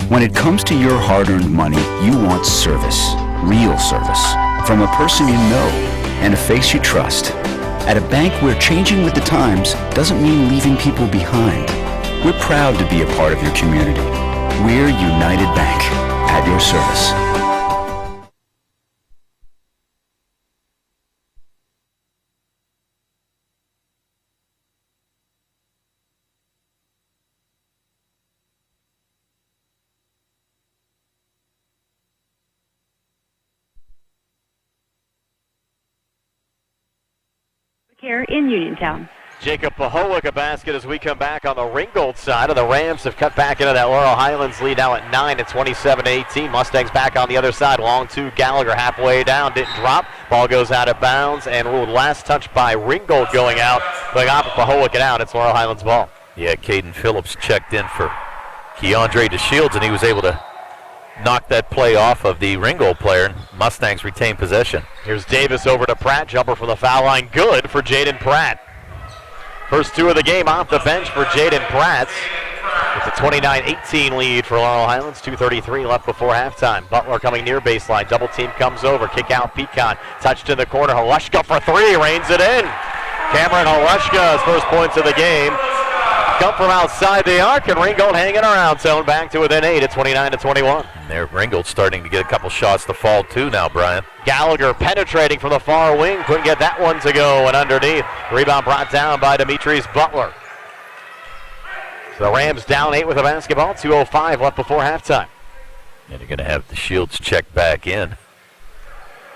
When it comes to your hard-earned money, you want service. Real service. From a person you know and a face you trust. At a bank where changing with the times doesn't mean leaving people behind. We're proud to be a part of your community. We're United Bank. At your service. Here in Uniontown. Jacob Paholik a basket as we come back on the Ringgold side. Of the Rams have cut back into that Laurel Highlands lead now at 9 at 27-18. Mustangs back on the other side. Long two. Gallagher halfway down. Didn't drop. Ball goes out of bounds and ruled last touch by Ringgold going out. Going off of Paholik and out. It's Laurel Highlands ball. Yeah, Caden Phillips checked in for Keandre DeShields, and he was able to knock that play off of the Ringgold player. Mustangs retain possession. Here's Davis over to Pratt. Jumper from the foul line. Good for Jaden Pratt. First two of the game off the bench for Jaden Pratt. It's a 29-18 lead for Laurel Highlands. 2:33 left before halftime. Butler coming near baseline. Double team comes over. Kick out Pecan. Touched in the corner. Halushka for three. Rains it in. Cameron Halushka's first points of the game come from outside the arc, and Ringgold hanging around zone back to within 8 at 29-21. And there, Ringgold starting to get a couple shots to fall too now, Brian. Gallagher penetrating from the far wing, couldn't get that one to go, and underneath. Rebound brought down by Demetrius Butler. So the Rams down 8 with the basketball, 2:05 left before halftime. And you're going to have the Shields check back in.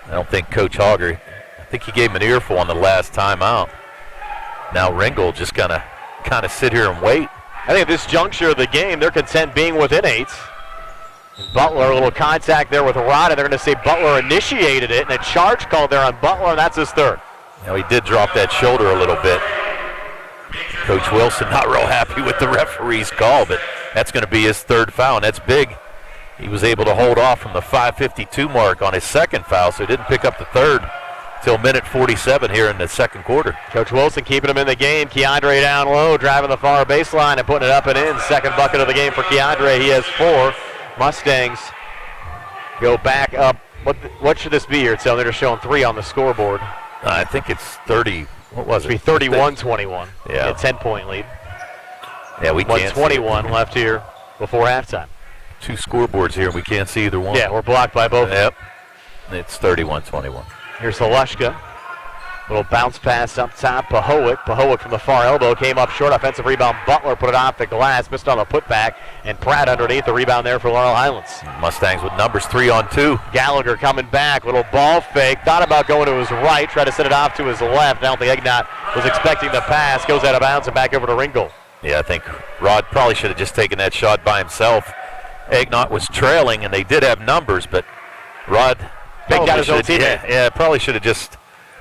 I don't think Coach Hogger, I think he gave him an earful on the last timeout. Now Ringgold just going to kind of sit here and wait. I think at this juncture of the game, they're content being within 8. And Butler, a little contact there with Rod, and they're going to say Butler initiated it, and a charge called there on Butler, and that's his third. Now he did drop that shoulder a little bit. Coach Wilson not real happy with the referee's call, but that's going to be his third foul, and that's big. He was able to hold off from the 5:52 mark on his second foul, so he didn't pick up the third till minute 47 here in the second quarter. Coach Wilson keeping him in the game. Keandre down low, driving the far baseline and putting it up and in. Second bucket of the game for Keandre. He has 4. Mustangs go back up. What should this be here? So they're just showing 3 on the scoreboard. I think it's 30. What was it? 31-21. Yeah. A 10-point lead. Yeah, we can't. 1:21 left here before halftime. 2 scoreboards here. We can't see either one. Yeah, we're blocked by both. Yep. It's 31-21. Here's Halushka. Little bounce pass up top. Paholik from the far elbow came up short. Offensive rebound. Butler put it off the glass. Missed on the putback. And Pratt underneath the rebound there for Laurel Highlands. Mustangs with numbers 3 on 2. Gallagher coming back. Little ball fake. Thought about going to his right. Tried to set it off to his left. I don't think Egnott was expecting the pass. Goes out of bounds and back over to Ringgold. Yeah, I think Rod probably should have just taken that shot by himself. Egnott was trailing, and they did have numbers, but Rod probably should have just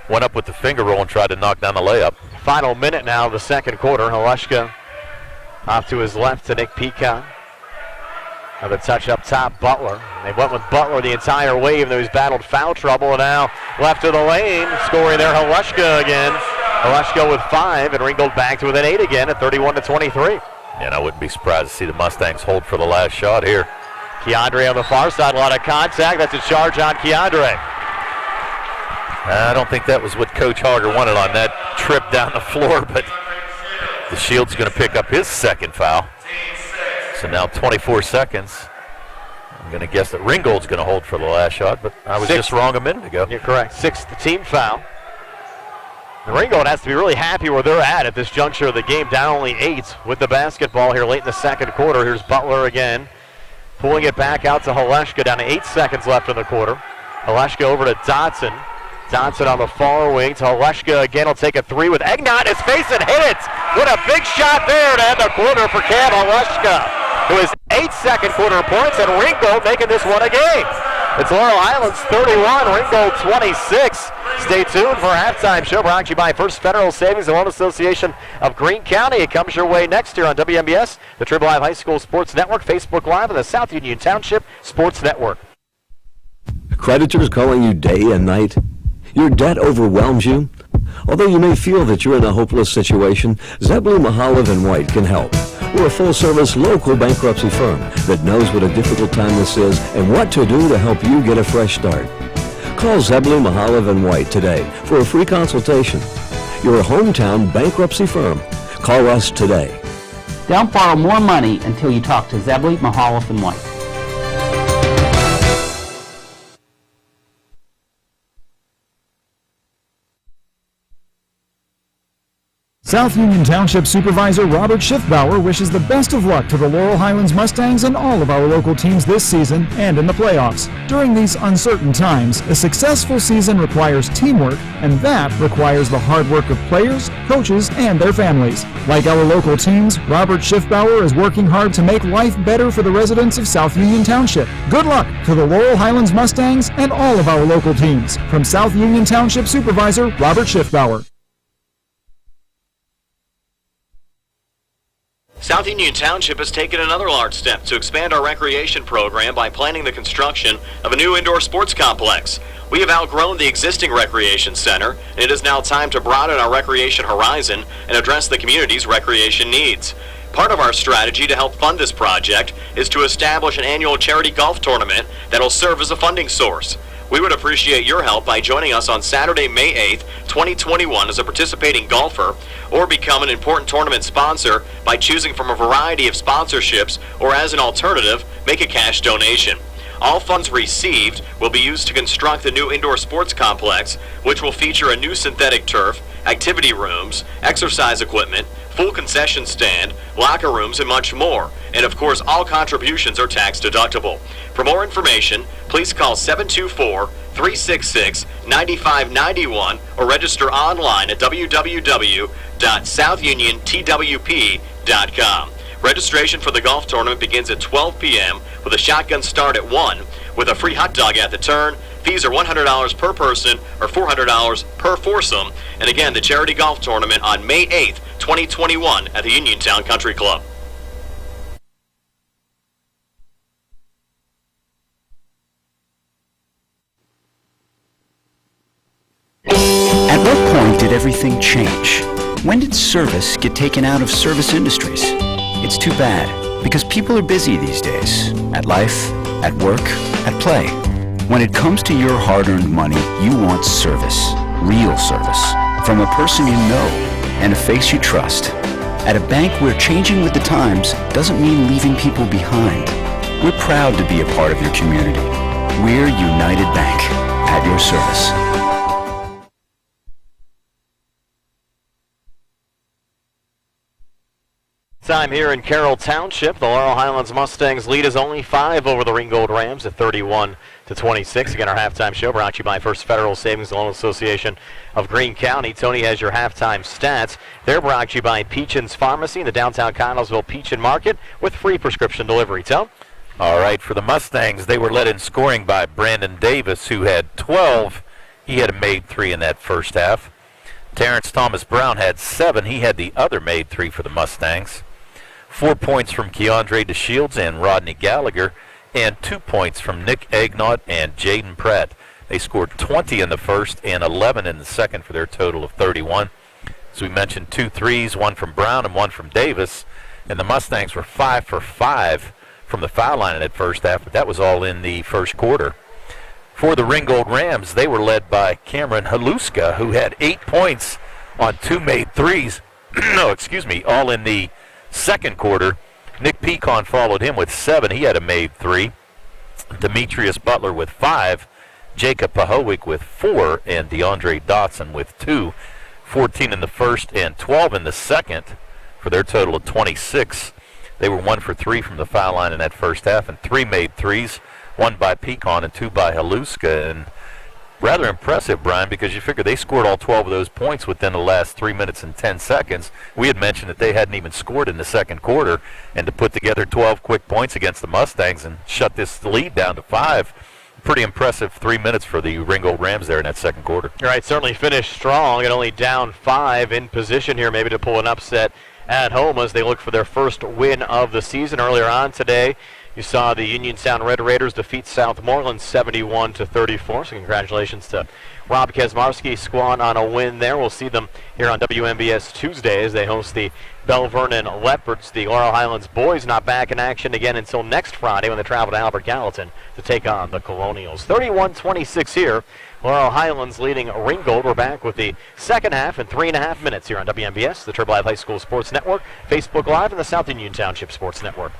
went up with the finger roll and tried to knock down the layup. Final minute now of the second quarter. Halushka off to his left to Nick Pecan. Another touch up top, Butler. They went with Butler the entire way, even though he's battled foul trouble, and now left of the lane, scoring there Halushka again. Halushka with 5, and Ringgold back to within 8 again at 31-23. And I wouldn't be surprised to see the Mustangs hold for the last shot here. Keandre on the far side, a lot of contact. That's a charge on Keandre. I don't think that was what Coach Hogger wanted on that trip down the floor, but the Shield's going to pick up his second foul. So now 24 seconds. I'm going to guess that Ringgold's going to hold for the last shot, but I was just wrong a minute ago. You're correct. 6th team foul. And Ringgold has to be really happy where they're at this juncture of the game, down only 8 with the basketball here late in the second quarter. Here's Butler again, pulling it back out to Halushka, down to 8 seconds left in the quarter. Halushka over to Dotson. Johnson on the far wing. Taleshka again will take a three with Egnott in his face and hit it. What a big shot there to end the quarter for Cam Taleshka, who is 8 second quarter points, and Ringgold making this one a game. It's Laurel Highlands 31, Ringgold 26. Stay tuned for a halftime show brought to you by First Federal Savings and Loan Association of Greene County. It comes your way next year on WMBS, the Triple Live High School Sports Network, Facebook Live, and the South Union Township Sports Network. Creditors calling you day and night? Your debt overwhelms you? Although you may feel that you're in a hopeless situation, Zebley, Mahalev & White can help. We're a full-service local bankruptcy firm that knows what a difficult time this is and what to do to help you get a fresh start. Call Zebley, Mahalev & White today for a free consultation. You're a hometown bankruptcy firm. Call us today. Don't borrow more money until you talk to Zebley, Mahalev & White. South Union Township Supervisor Robert Schiffbauer wishes the best of luck to the Laurel Highlands Mustangs and all of our local teams this season and in the playoffs. During these uncertain times, a successful season requires teamwork, and that requires the hard work of players, coaches, and their families. Like our local teams, Robert Schiffbauer is working hard to make life better for the residents of South Union Township. Good luck to the Laurel Highlands Mustangs and all of our local teams. From South Union Township Supervisor Robert Schiffbauer. South Union Township has taken another large step to expand our recreation program by planning the construction of a new indoor sports complex. We have outgrown the existing recreation center, and it is now time to broaden our recreation horizon and address the community's recreation needs. Part of our strategy to help fund this project is to establish an annual charity golf tournament that will serve as a funding source. We would appreciate your help by joining us on Saturday, May 8th, 2021 as a participating golfer, or become an important tournament sponsor by choosing from a variety of sponsorships, or as an alternative, make a cash donation. All funds received will be used to construct the new indoor sports complex, which will feature a new synthetic turf, activity rooms, exercise equipment, full concession stand, locker rooms, and much more. And of course, all contributions are tax deductible. For more information, please call 724-366-9591 or register online at www.southniontwp.com. Registration for the golf tournament begins at 12 p.m. with a shotgun start at 1 with a free hot dog at the turn. Fees are $100 per person or $400 per foursome. And again, the charity golf tournament on May 8th, 2021 at the Uniontown Country Club. At what point did everything change? When did service get taken out of service industries? It's too bad, because people are busy these days. At life, at work, at play. When it comes to your hard-earned money, you want service. Real service. From a person you know and a face you trust. At a bank where changing with the times doesn't mean leaving people behind. We're proud to be a part of your community. We're United Bank, at your service. Time here in Carroll Township. The Laurel Highlands Mustangs lead is only 5 over the Ringgold Rams at 31-26. Again, our halftime show brought to you by First Federal Savings and Loan Association of Greene County. Tony has your halftime stats. They're brought to you by Peachin's Pharmacy in the downtown Connellsville Peachin Market with free prescription delivery. Tone? All right, for the Mustangs, they were led in scoring by Brandon Davis, who had 12. He had a made 3 in that first half. Terrence Thomas Brown had 7. He had the other made 3 for the Mustangs. 4 points from Keandre DeShields and Rodney Gallagher, and 2 points from Nick Agnott and Jaden Pratt. They scored 20 in the first and 11 in the second for their total of 31. As we mentioned, 2 threes, 1 from Brown and 1 from Davis, and the Mustangs were 5 for 5 from the foul line in that first half, but that was all in the first quarter. For the Ringgold Rams, they were led by Cameron Haluska, who had 8 points on 2 made 3s. All in the second quarter. Nick Pecan followed him with 7. He had a made 3. Demetrius Butler with 5. Jacob Pahowick with 4. And DeAndre Dotson with 2. 14 in the first and 12 in the second for their total of 26. They were 1 for 3 from the foul line in that first half, and 3 made 3s, 1 by Pecan and 2 by Haluska. And rather impressive, Brian, because you figure they scored all 12 of those points within the last 3 minutes and 10 seconds. We had mentioned that they hadn't even scored in the second quarter, and to put together 12 quick points against the Mustangs and shut this lead down to 5, pretty impressive 3 minutes for the Ringgold Rams there in that second quarter. All right, certainly finished strong and only down 5, in position here maybe to pull an upset at home as they look for their first win of the season. Earlier on today, you saw the Uniontown Red Raiders defeat Southmoreland 71-34. So congratulations to Rob Kaczmarski's squad on a win there. We'll see them here on WMBS Tuesday as they host the Bell Vernon Leopards. The Laurel Highlands boys not back in action again until next Friday when they travel to Albert Gallatin to take on the Colonials. 31-26 here. Laurel Highlands leading Ringgold. We're back with the second half in 3.5 minutes here on WMBS, the Turbo Live High School Sports Network, Facebook Live, and the South Union Township Sports Network.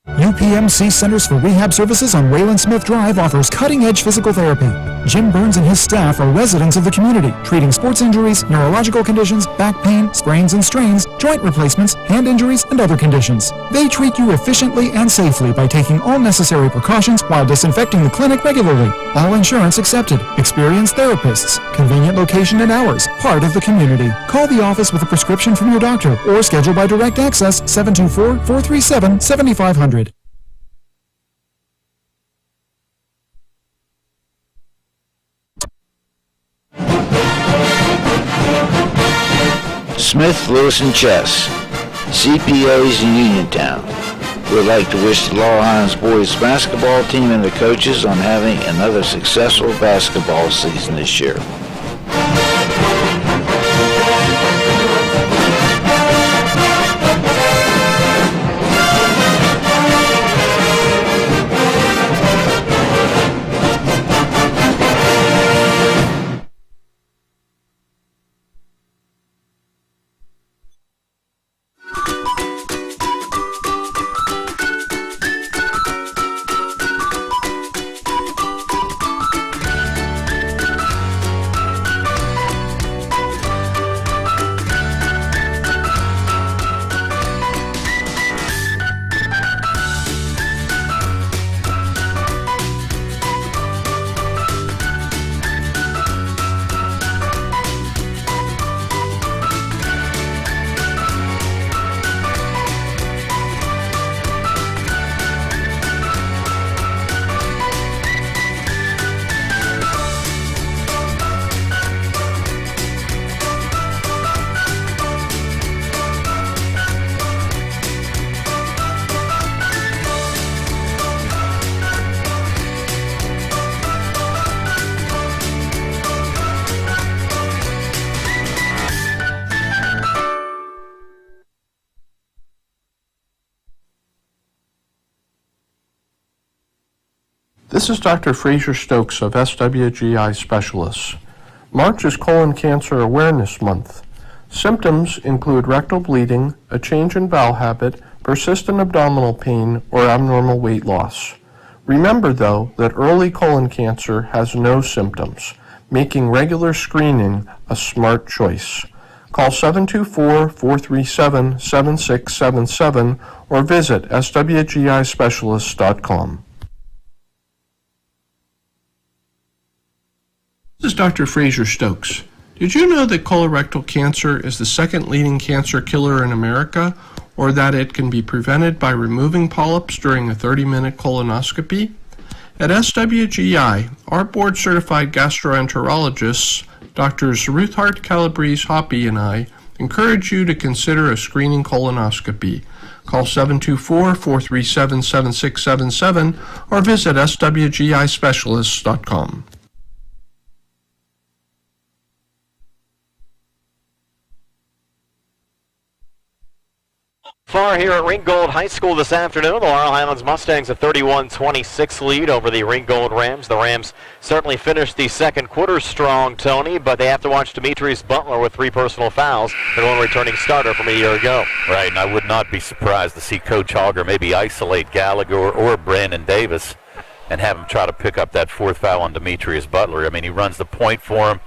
UPMC Centers for Rehab Services on Wayland Smith Drive offers cutting-edge physical therapy. Jim Burns and his staff are residents of the community, treating sports injuries, neurological conditions, back pain, sprains and strains, joint replacements, hand injuries, and other conditions. They treat you efficiently and safely by taking all necessary precautions while disinfecting the clinic regularly. All insurance accepted. Experienced therapists. Convenient location and hours. Part of the community. Call the office with a prescription from your doctor or schedule by direct access 724-437-7500. Smith, Lewis & Chess, CPAs in Uniontown. We'd like to wish the Laurel Highlands boys basketball team and the coaches on having another successful basketball season this year. This is Dr. Fraser Stokes of SWGI Specialists. March is Colon Cancer Awareness Month. Symptoms include rectal bleeding, a change in bowel habit, persistent abdominal pain, or abnormal weight loss. Remember, though, that early colon cancer has no symptoms, making regular screening a smart choice. Call 724-437-7677 or visit swgispecialists.com. This is Dr. Fraser Stokes. Did you know that colorectal cancer is the second leading cancer killer in America, or that it can be prevented by removing polyps during a 30-minute colonoscopy? At SWGI, our board-certified gastroenterologists, Drs. Ruthart Calabrese Hoppy and I, encourage you to consider a screening colonoscopy. Call 724-437-7677 or visit swgispecialists.com. Far here at Ringgold High School this afternoon, the Laurel Highlands Mustangs a 31-26 lead over the Ringgold Rams. The Rams certainly finished the second quarter strong, Tony, but they have to watch Demetrius Butler with 3 personal fouls, their own returning starter from a year ago. Right, and I would not be surprised to see Coach Hogger maybe isolate Gallagher or Brandon Davis and have him try to pick up that 4th foul on Demetrius Butler. I mean, he runs the point for him.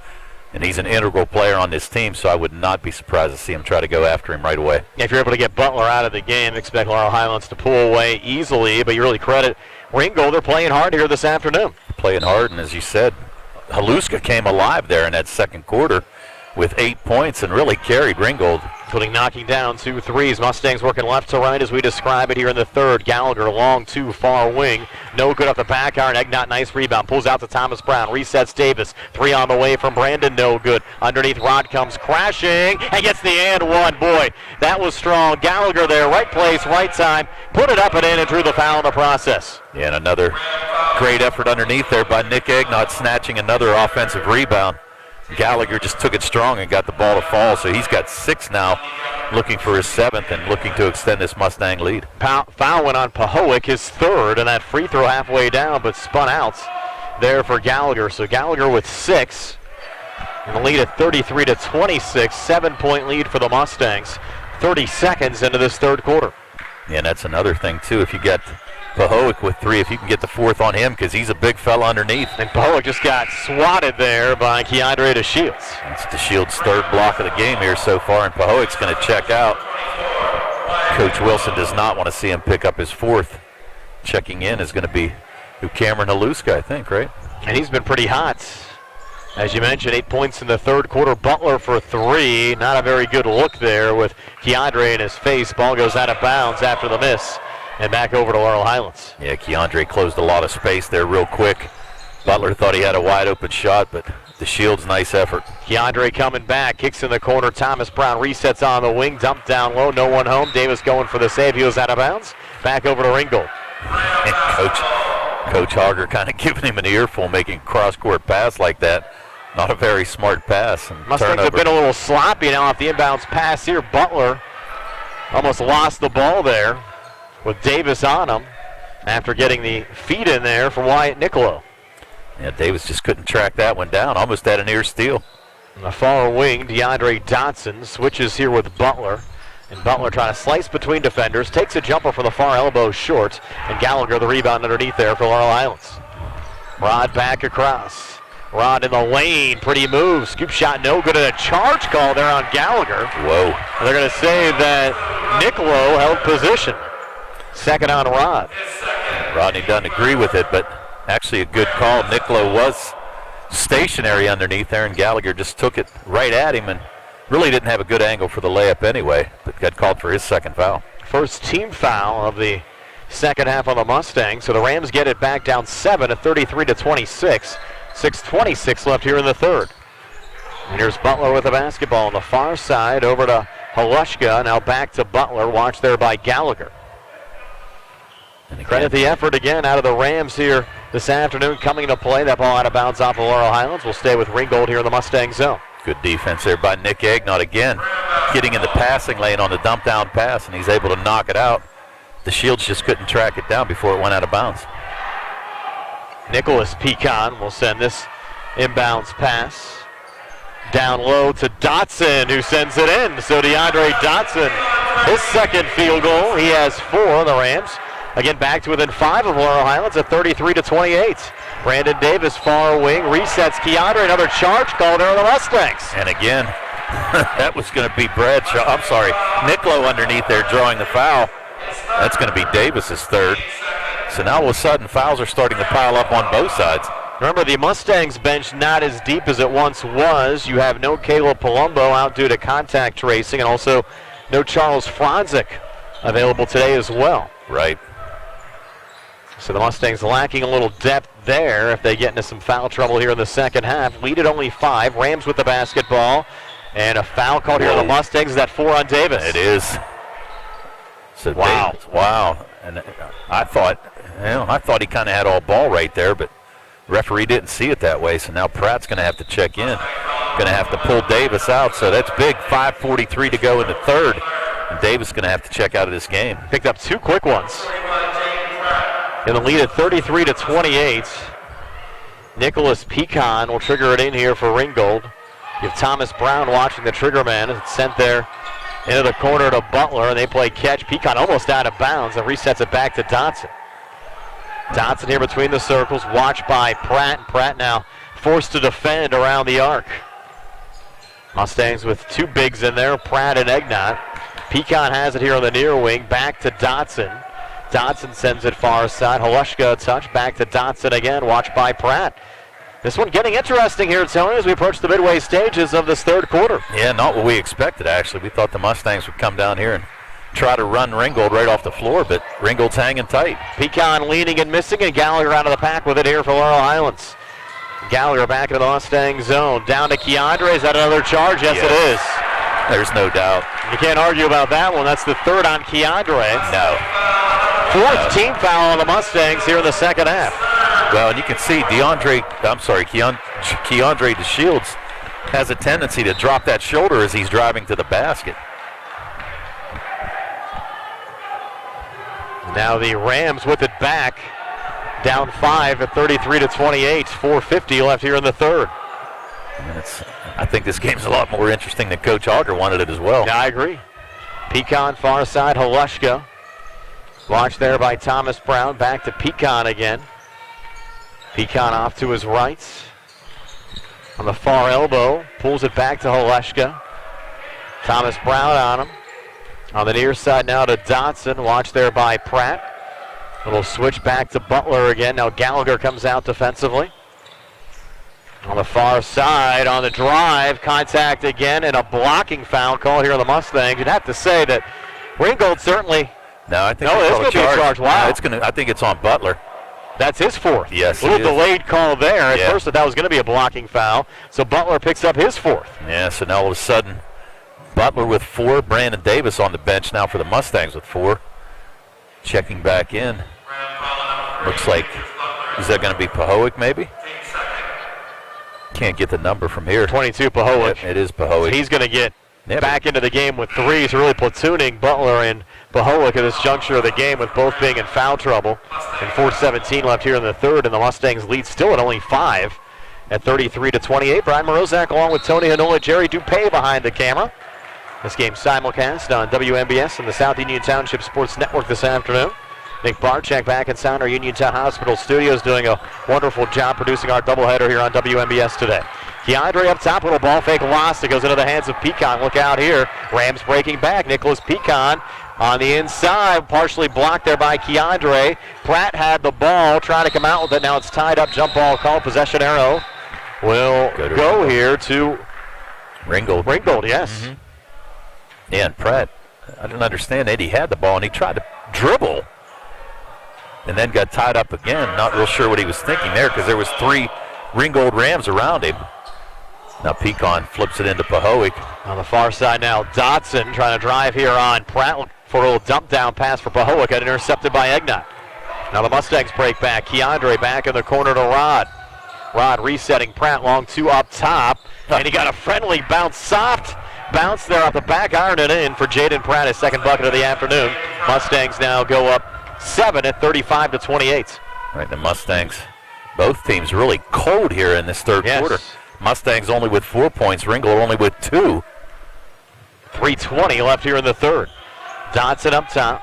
And he's an integral player on this team, so I would not be surprised to see him try to go after him right away. If you're able to get Butler out of the game, expect Laurel Highlands to pull away easily, but you really credit Ringgold. They're playing hard here this afternoon. Playing hard, and as you said, Haluska came alive there in that second quarter with 8 points and really carried Ringgold. Including knocking down 2 threes. Mustangs working left to right as we describe it here in the third. Gallagher long 2 far wing. No good off the back iron. Egnott nice rebound. Pulls out to Thomas Brown. Resets Davis. 3 on the way from Brandon. No good. Underneath Rod comes crashing and gets the and one. Boy, that was strong. Gallagher there. Right place, right time. Put it up and in and drew the foul in the process. Yeah, and another great effort underneath there by Nick Egnott, snatching another offensive rebound. Gallagher just took it strong and got the ball to fall, so he's got 6 now, looking for his 7th and looking to extend this Mustang lead. Foul went on Pahoek, his 3rd, and that free throw halfway down, but spun out there for Gallagher. So Gallagher with 6, and the lead at 33-26, 7-point lead for the Mustangs. 30 seconds into this third quarter. Yeah, and that's another thing, too. If you get Pahoek with 3, if you can get the 4th on him, because he's a big fella underneath. And Pahoek just got swatted there by Keandre DeShields. It's DeShields' 3rd block of the game here so far, and Pahoek's going to check out. Coach Wilson does not want to see him pick up his 4th. Checking in is going to be Cameron Haluska, I think, right? And he's been pretty hot. As you mentioned, 8 points in the third quarter. Butler for 3. Not a very good look there with Keandre in his face. Ball goes out of bounds after the miss. And back over to Laurel Highlands. Yeah, Keandre closed a lot of space there real quick. Butler thought he had a wide open shot, but DeShields, nice effort. Keandre coming back, kicks in the corner. Thomas Brown resets on the wing, dumped down low, no one home. Davis going for the save. He was out of bounds. Back over to Ringgold. And Coach Hogger kind of giving him an earful, making a cross-court pass like that. Not a very smart pass. Mustangs have been a little sloppy now off the inbounds pass here. Butler almost lost the ball there with Davis on him after getting the feed in there from Wyatt Nicolo. Yeah, Davis just couldn't track that one down. Almost had an ear steal. On the far wing, DeAndre Dotson switches here with Butler. And Butler trying to slice between defenders. Takes a jumper from the far elbow short. And Gallagher the rebound underneath there for Laurel Highlands. Rod back across. Rod in the lane. Pretty move. Scoop shot no good. And a charge call there on Gallagher. Whoa. And they're going to say that Nicolo held position. Second on Rod. Rodney doesn't agree with it, but actually a good call. Nicolo was stationary underneath there, and Gallagher just took it right at him and really didn't have a good angle for the layup anyway, but got called for his 2nd foul. First team foul of the second half on the Mustangs, so the Rams get it back down 7 at 33-26. 6:26 left here in the third. And here's Butler with the basketball on the far side over to Haluska. Now back to Butler, watched there by Gallagher. Credit the effort again out of the Rams here this afternoon coming into play. That ball out of bounds off of Laurel Highlands. Will stay with Ringgold here in the Mustang zone. Good defense there by Nick Egnott again. Getting in the passing lane on the dump down pass, and he's able to knock it out. DeShields just couldn't track it down before it went out of bounds. Nicholas Pecan will send this inbounds pass down low to Dotson, who sends it in. So DeAndre Dotson, his 2nd field goal. He has 4. The Rams again back to within 5 of Laurel Highlands at 33-28. Brandon Davis, far wing, resets Keandre. Another charge call there on the Mustangs. And again, that was going to be Bradshaw. I'm sorry, Nicolo underneath there drawing the foul. That's going to be Davis's 3rd. So now all of a sudden fouls are starting to pile up on both sides. Remember, the Mustangs bench not as deep as it once was. You have no Caleb Palumbo out due to contact tracing, and also no Charles Franzik available today as well. Right. So the Mustangs lacking a little depth there if they get into some foul trouble here in the second half. Lead at only 5. Rams with the basketball. And a foul called here on the Mustangs. Is that 4 on Davis? It is. So wow. Davis, wow. And I thought he kind of had all ball right there, but referee didn't see it that way. So now Pratt's going to have to check in. Going to have to pull Davis out. So that's big. 5:43 to go in the third. And Davis is going to have to check out of this game. Picked up 2 quick ones. In the lead at 33-28. Nicholas Pecan will trigger it in here for Ringgold. You have Thomas Brown watching the trigger man. It's sent there into the corner to Butler, and they play catch. Pecan almost out of bounds and resets it back to Dotson. Dotson here between the circles, watched by Pratt. Pratt now forced to defend around the arc. Mustangs with two bigs in there, Pratt and Egnott. Pecan has it here on the near wing, back to Dotson. Dotson sends it far side. Halushka a touch, back to Dotson again, watched by Pratt. This one getting interesting here, Tony, as we approach the midway stages of this third quarter. Yeah, not what we expected, actually. We thought the Mustangs would come down here and try to run Ringgold right off the floor, but Ringgold's hanging tight. Pecan leading and missing, and Gallagher out of the pack with it here for Laurel Highlands. Gallagher back into the Mustang zone. Down to Keandre. Is that another charge? Yes, it is. There's no doubt. You can't argue about that one. That's the third on Keandre. No. Fourth team foul on the Mustangs here in the second half. Well, and you can see Keandre DeShields has a tendency to drop that shoulder as he's driving to the basket. Now the Rams with it back. Down 5 at 33-28. 4:50 left here in the third. I think this game's a lot more interesting than Coach Auger wanted it as well. Yeah, I agree. Pecan far side, Halushka. Watched there by Thomas Brown. Back to Pecan again. Pecan off to his right. On the far elbow. Pulls it back to Halushka. Thomas Brown on him. On the near side now to Dotson. Watched there by Pratt. Little switch back to Butler again. Now Gallagher comes out defensively. On the far side, on the drive, contact again, and a blocking foul call here on the Mustangs. You'd have to say that Ringgold certainly. No, I think it's going to be a charge. Wow. I think it's on Butler. That's his fourth. Yes, a little delayed call there. At first, that was going to be a blocking foul. So Butler picks up his fourth. Yeah. So now all of a sudden, Butler with 4. Brandon Davis on the bench now for the Mustangs with 4. Checking back in. Looks like, is that going to be Pahoek maybe? Can't get the number from here. 22 Pahoek. Yep, it is Pahoek. He's going to get back into the game with 3. He's really platooning Butler and Pahoek at this juncture of the game, with both being in foul trouble. And 4:17 left here in the third, and the Mustangs lead still at only 5 at 33-28. Brian Morozak along with Tony Hanola, Jerry Dupay behind the camera. This game simulcast on WMBS and the South Union Township Sports Network this afternoon. Nick Barczyk back inside our Uniontown Hospital studios, doing a wonderful job producing our doubleheader here on WMBS today. Keandre up top, little ball fake lost. It goes into the hands of Pecan. Look out here. Rams breaking back. Nicholas Pecan on the inside, partially blocked there by Keandre. Pratt had the ball, trying to come out with it. Now it's tied up. Jump ball called. Possession arrow will go here to Ringgold. Ringgold, yes. Mm-hmm. Yeah, and Pratt, I didn't understand that. He had the ball and he tried to dribble and then got tied up again. Not real sure what he was thinking there, because there was 3 Ringgold Rams around him. Now Pecan flips it into Pahoek. On the far side now, Dotson trying to drive here on Pratt for a little dump down pass for Pahoek, got intercepted by Egnott. Now the Mustangs break back. Keandre back in the corner to Rod. Rod resetting Pratt, long 2 up top, and he got a friendly bounce, soft bounce there off the back, iron it in for Jaden Pratt, his second bucket of the afternoon. Mustangs now go up 7 at 35-28. Right, the Mustangs, both teams really cold here in this third quarter. Mustangs only with 4 points, Ringgold only with 2. 3:20 left here in the third. Dotson up top,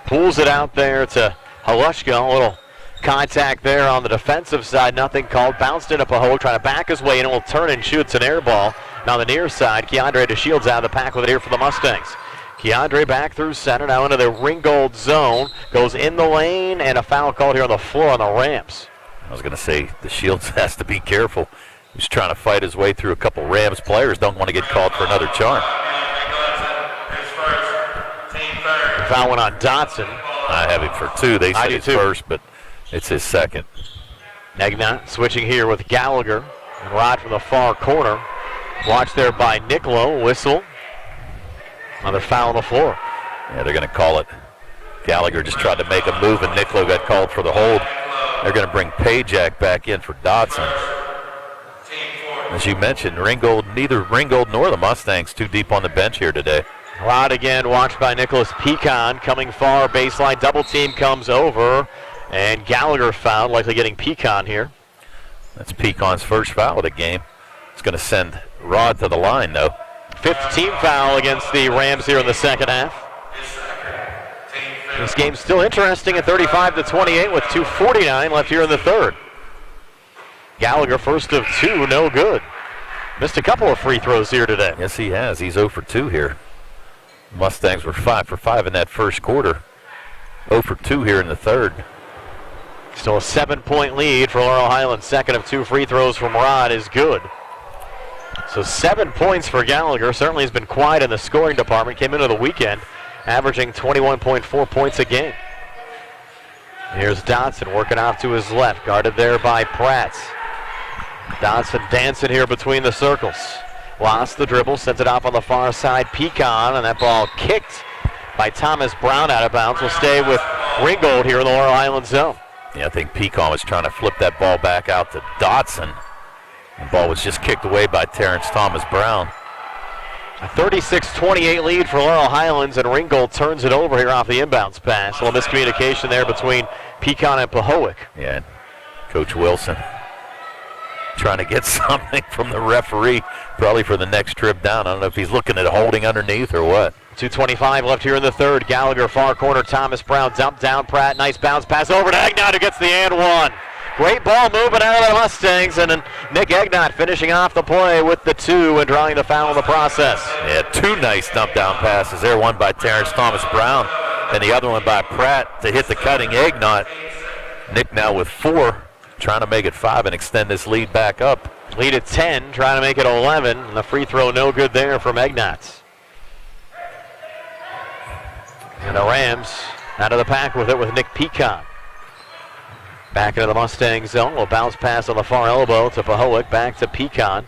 pulls it out there to Halushka. A little contact there on the defensive side, nothing called. Bounced into Pahoek, trying to back his way in, and will turn and shoots an air ball. Now the near side, Keandre DeShields out of the pack with it here for the Mustangs. Keandre back through center, now into the Ringgold zone, goes in the lane, and a foul called here on the floor on the Rams. I was going to say, DeShields has to be careful. He's trying to fight his way through a couple Rams players. Don't want to get called for another charge. Foul went on Dotson. I have him for 2. They say it's first, but it's his second. Egnott switching here with Gallagher. And Rod from the far corner. Watched there by Niccolo. Whistle. Another foul on the floor. Yeah, they're going to call it. Gallagher just tried to make a move, and Niccolo got called for the hold. They're going to bring Pajak back in for Dotson. As you mentioned, neither Ringgold nor the Mustangs too deep on the bench here today. Rod again, watched by Nicholas Pecan, coming far baseline. Double team comes over, and Gallagher fouled, likely getting Pecan here. That's Pecan's first foul of the game. It's going to send Rod to the line, though. 5th team foul against the Rams here in the second half. This game's still interesting at 35-28 with 2:49 left here in the third. Gallagher first of 2, no good. Missed a couple of free throws here today. Yes, he has. He's 0 for 2 here. Mustangs were 5 for 5 in that first quarter. 0 for 2 here in the third. Still a 7-point lead for Laurel Highlands. Second of 2 free throws from Rod is good. So 7 points for Gallagher. Certainly has been quiet in the scoring department. Came into the weekend averaging 21.4 points a game. Here's Dodson working off to his left. Guarded there by Pratt. Dodson dancing here between the circles. Lost the dribble, sends it off on the far side. Pecan, and that ball kicked by Thomas Brown out of bounds. Will stay with Ringgold here in the Laurel Highlands zone. Yeah, I think Pecan was trying to flip that ball back out to Dodson. The ball was just kicked away by Terrence Thomas Brown. A 36-28 lead for Laurel Highlands, and Ringgold turns it over here off the inbounds pass. A little miscommunication there between Pecan and Pahoek. Yeah, Coach Wilson trying to get something from the referee, probably for the next trip down. I don't know if he's looking at holding underneath or what. 2:25 left here in the third. Gallagher far corner, Thomas Brown dumped down. Pratt, nice bounce pass over to Egnott, who gets the and one. Great ball movement out of the Mustangs, and then Nick Egnott finishing off the play with the 2 and drawing the foul in the process. Yeah, 2 nice dump down passes there. One by Terrence Thomas Brown, and the other one by Pratt to hit the cutting Egnott. Nick now with 4, trying to make it 5 and extend this lead back up. Lead at 10, trying to make it 11, and the free throw no good there from Egnott. And the Rams out of the pack with it with Nick Pecan. Back into the Mustang zone. Will bounce pass on the far elbow to Pahoek. Back to Pecan.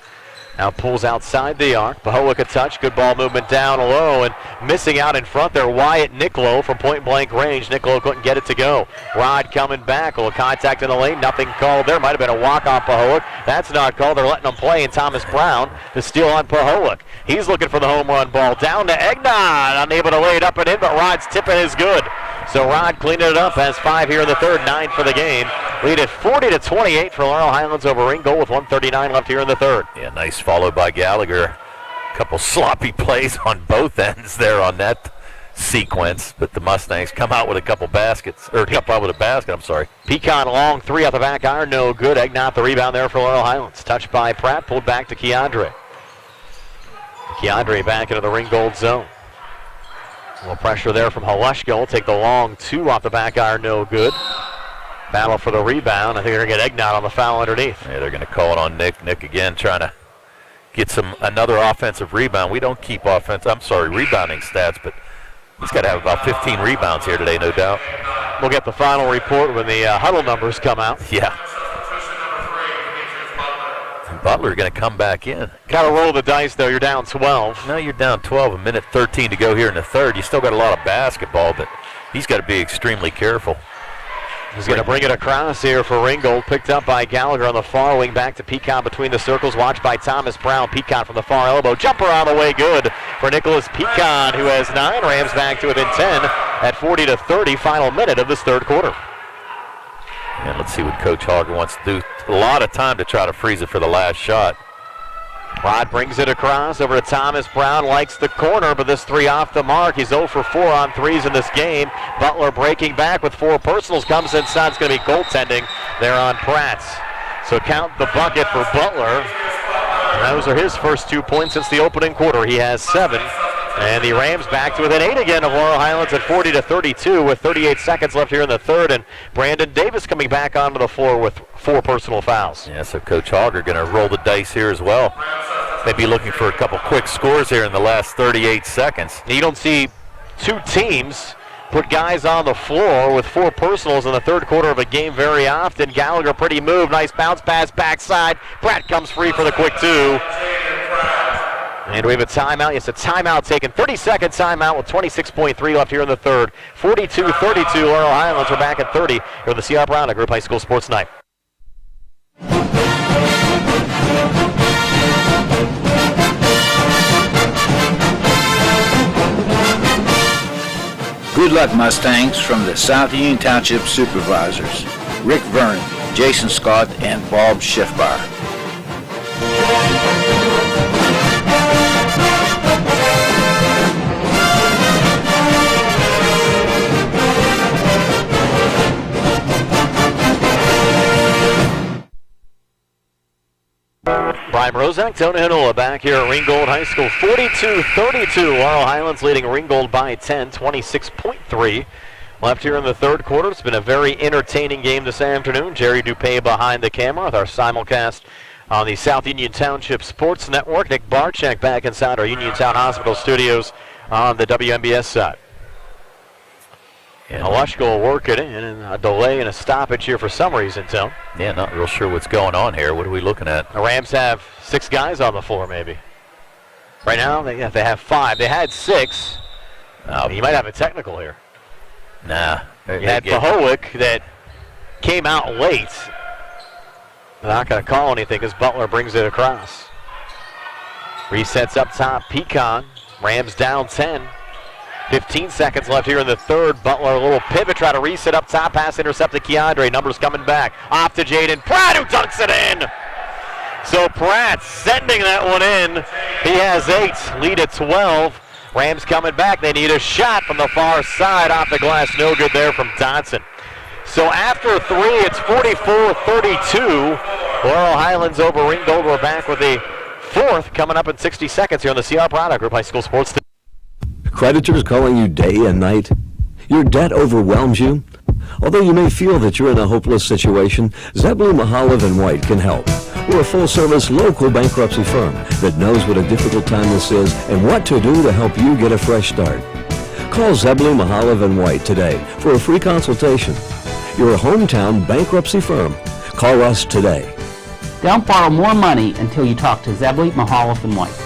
Now pulls outside the arc. Pahoek a touch. Good ball movement down low, and missing out in front there. Wyatt Niccolo from point blank range. Niccolo couldn't get it to go. Rod coming back. A little contact in the lane. Nothing called there. Might have been a walk on Pahoek. That's not called. They're letting him play. And Thomas Brown to steal on Pahoek. He's looking for the home run ball. Down to Egnott. Unable to lay it up and in, but Rod's tipping is good. So Rod cleaning it up. Has 5 here in the third. 9 for the game. Lead at 40-28 for Laurel Highlands over Ringgold with 1:39 left here in the third. Yeah, nice follow by Gallagher. A couple sloppy plays on both ends there on that sequence, but the Mustangs come out with a couple baskets, or come out with a basket, I'm sorry. Pecan long 3 off the back iron, no good. Egnott the rebound there for Laurel Highlands. Touched by Pratt, pulled back to Keandre. Keandre back into the Ringgold zone. A little pressure there from Halushko. Will take the long 2 off the back iron, no good. Battle for the rebound. I think they're going to get Egnott on the foul underneath. Yeah, they're going to call it on Nick. Nick again trying to get another offensive rebound. We don't keep rebounding stats, but he's got to have about 15 rebounds here today, no doubt. We'll get the final report when the huddle numbers come out. Yeah. And Butler going to come back in. Got to roll the dice, though. You're down 12. No, you're down 12. A minute 13 to go here in the third. You still got a lot of basketball, but he's got to be extremely careful. He's going to bring it across here for Ringgold. Picked up by Gallagher on the far wing. Back to Pecan between the circles. Watched by Thomas Brown. Pecan from the far elbow. Jumper on the way good for Nicholas Pecan, who has 9. Rams back to within 10 at 40-30. Final minute of this third quarter. And let's see what Coach Hogger wants to do. A lot of time to try to freeze it for the last shot. Rod brings it across over to Thomas Brown. Likes the corner, but this 3 off the mark. He's 0 for 4 on 3s in this game. Butler breaking back with 4 personals. Comes inside. It's going to be goaltending there on Pratt. So count the bucket for Butler. And those are his first 2 points since the opening quarter. He has 7. And the Rams back to within 8 again of Laurel Highlands at 40-32 with 38 seconds left here in the third. And Brandon Davis coming back onto the floor with 4 personal fouls. Yeah, so Coach Hogger going to roll the dice here as well. Maybe looking for a couple quick scores here in the last 38 seconds. You don't see 2 teams put guys on the floor with 4 personals in the third quarter of a game very often. Gallagher, pretty move. Nice bounce pass backside. Pratt comes free for the quick 2. And we have a timeout. Yes, a timeout taken. 30-second timeout with 26.3 left here in the third. 42-32, Laurel Highlands. We're back at 30 here with the C.R. Brown Group High School Sports Night. Good luck, Mustangs, from the South Union Township Supervisors, Rick Vernon, Jason Scott, and Bob Schiffbar. I'm Rozak. Tony Hinola back here at Ringgold High School. 42-32. Laurel Highlands leading Ringgold by 10, 26.3. Left here in the third quarter. It's been a very entertaining game this afternoon. Jerry Dupay behind the camera with our simulcast on the South Union Township Sports Network. Nick Barczyk back inside our Uniontown Hospital studios on the WMBS side. And Halushka will work it in, and a delay and a stoppage here for some reason, Tone. Yeah, not real sure what's going on here. What are we looking at? The Rams have 6 guys on the floor, maybe. Right now, they have 5. They had 6. You might have a technical here. Nah. You had Pahowick that came out late. They're not going to call anything as Butler brings it across. Resets up top, Pecan. Rams down 10. 15 seconds left here in the third. Butler, a little pivot, try to reset up top, pass intercepted Keandre. Numbers coming back. Off to Jaden Pratt, who dunks it in. So Pratt sending that one in. He has 8, lead at 12. Rams coming back. They need a shot from the far side off the glass. No good there from Dotson. So after 3, it's 44-32. Laurel Highlands over Ringgold. We're back with the fourth coming up in 60 seconds here on the CR Product Group High School Sports. Creditors calling you day and night? Your debt overwhelms you? Although you may feel that you're in a hopeless situation, Zebulon Mahalev and White can help. We're a full-service local bankruptcy firm that knows what a difficult time this is and what to do to help you get a fresh start. Call Zebulon Mahalev and White today for a free consultation. Your hometown bankruptcy firm. Call us today. Don't borrow more money until you talk to Zebulon Mahalev and White.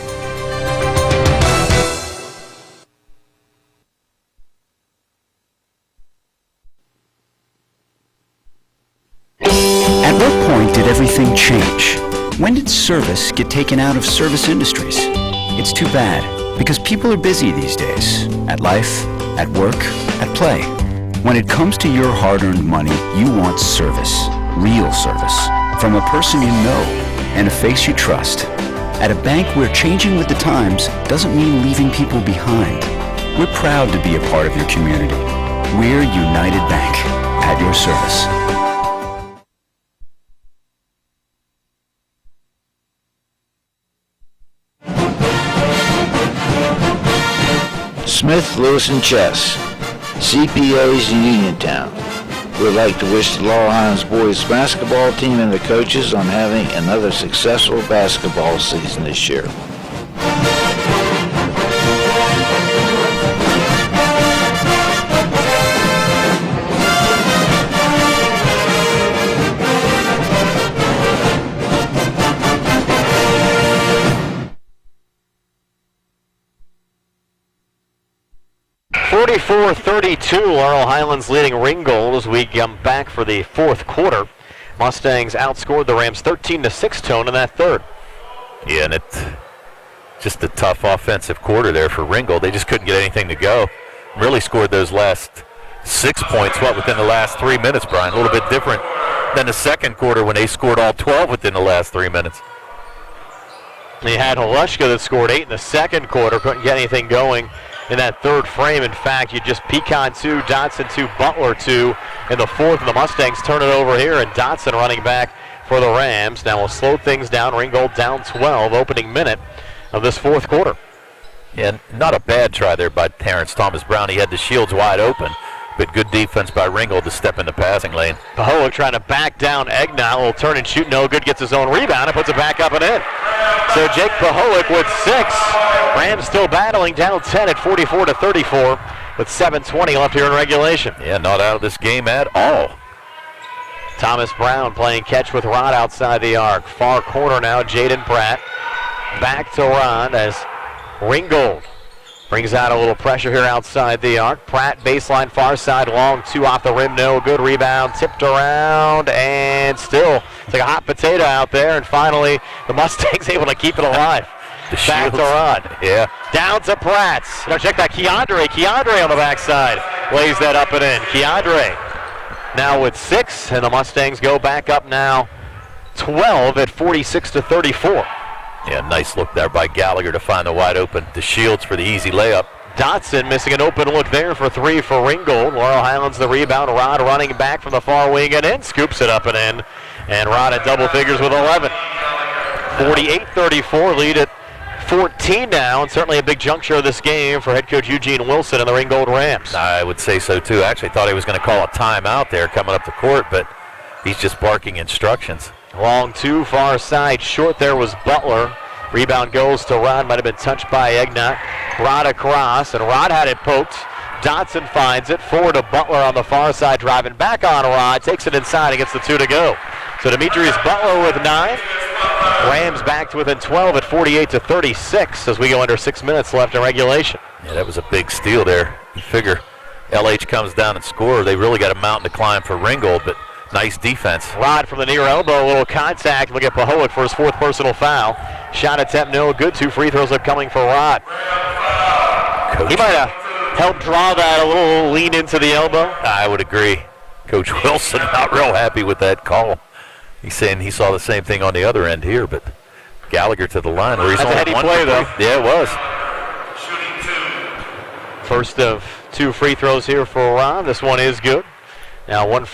At what point did everything change? When did service get taken out of service industries? It's too bad, because people are busy these days. At life, at work, at play. When it comes to your hard-earned money, you want service. Real service. From a person you know and a face you trust. At a bank where changing with the times doesn't mean leaving people behind. We're proud to be a part of your community. We're United Bank, at your service. Smith, Lewis & Chess, CPAs in Uniontown. We'd like to wish the Laurel Highlands boys basketball team and the coaches on having another successful basketball season this year. 44-32, Laurel Highlands leading Ringgold as we come back for the fourth quarter. Mustangs outscored the Rams 13-6, Tone, in that third. Yeah, and it's just a tough offensive quarter there for Ringgold. They just couldn't get anything to go. Really scored those last 6 points, within the last 3 minutes, Brian. A little bit different than the second quarter when they scored all 12 within the last 3 minutes. They had Halushka that scored 8 in the second quarter, couldn't get anything going in that third frame. In fact, you just Pecan 2, Dotson 2, Butler 2 in the fourth, and the Mustangs turn it over here, and Dotson running back for the Rams. Now we'll slow things down. Ringgold down 12, opening minute of this fourth quarter. Yeah, not a bad try there by Terrence Thomas Brown. He had the shields wide open, but good defense by Ringgold to step in the passing lane. Pahoa trying to back down Egnau. Will turn and shoot, no good. Gets his own rebound and puts it back up and in. So Jake Pahoa with 6. Rams still battling, down 10 at 44-34 with 7:20 left here in regulation. Yeah, not out of this game at all. Thomas Brown playing catch with Rod outside the arc. Far corner now, Jaden Pratt. Back to Rod as Ringgold brings out a little pressure here outside the arc. Pratt baseline far side, long 2 off the rim, no good. Rebound tipped around, and still it's like a hot potato out there. And finally, the Mustangs able to keep it alive. Back to Rod. Yeah. Down to Pratt. Now check that, Keandre on the backside. Lays that up and in. Keandre now with 6, and the Mustangs go back up now 12 at 46-34. Yeah, nice look there by Gallagher to find the wide open. The Shields for the easy layup. Dotson missing an open look there for 3 for Ringgold. Laurel Highlands the rebound. Rod running back from the far wing and in. Scoops it up and in. And Rod at double figures with 11. 48-34, lead at 14 now, and certainly a big juncture of this game for head coach Eugene Wilson and the Ringgold Rams. I would say so, too. I actually thought he was going to call a timeout there coming up the court, but he's just barking instructions. Long two, far side, short there was Butler. Rebound goes to Rod, might have been touched by Egnott. Rod across, and Rod had it poked. Dotson finds it, forward to Butler on the far side, driving back on Rod, takes it inside and gets the 2 to go. So Demetrius Butler with 9. Rams back to within 12 at 48-36 as we go under 6 minutes left in regulation. Yeah, that was a big steal there. You figure LH comes down and scores. They really got a mountain to climb for Ringgold, but nice defense. Rod from the near elbow, a little contact. Look at Paholik for his 4th personal foul. Shot attempt no good. 2 free throws upcoming for Rod. He might have helped draw that a little lean into the elbow. I would agree. Coach Wilson not real happy with that call. He's saying he saw the same thing on the other end here, but Gallagher to the line where he's That's on a heady play, though. Yeah, it was. First of 2 free throws here for Rod. This one is good. Now 2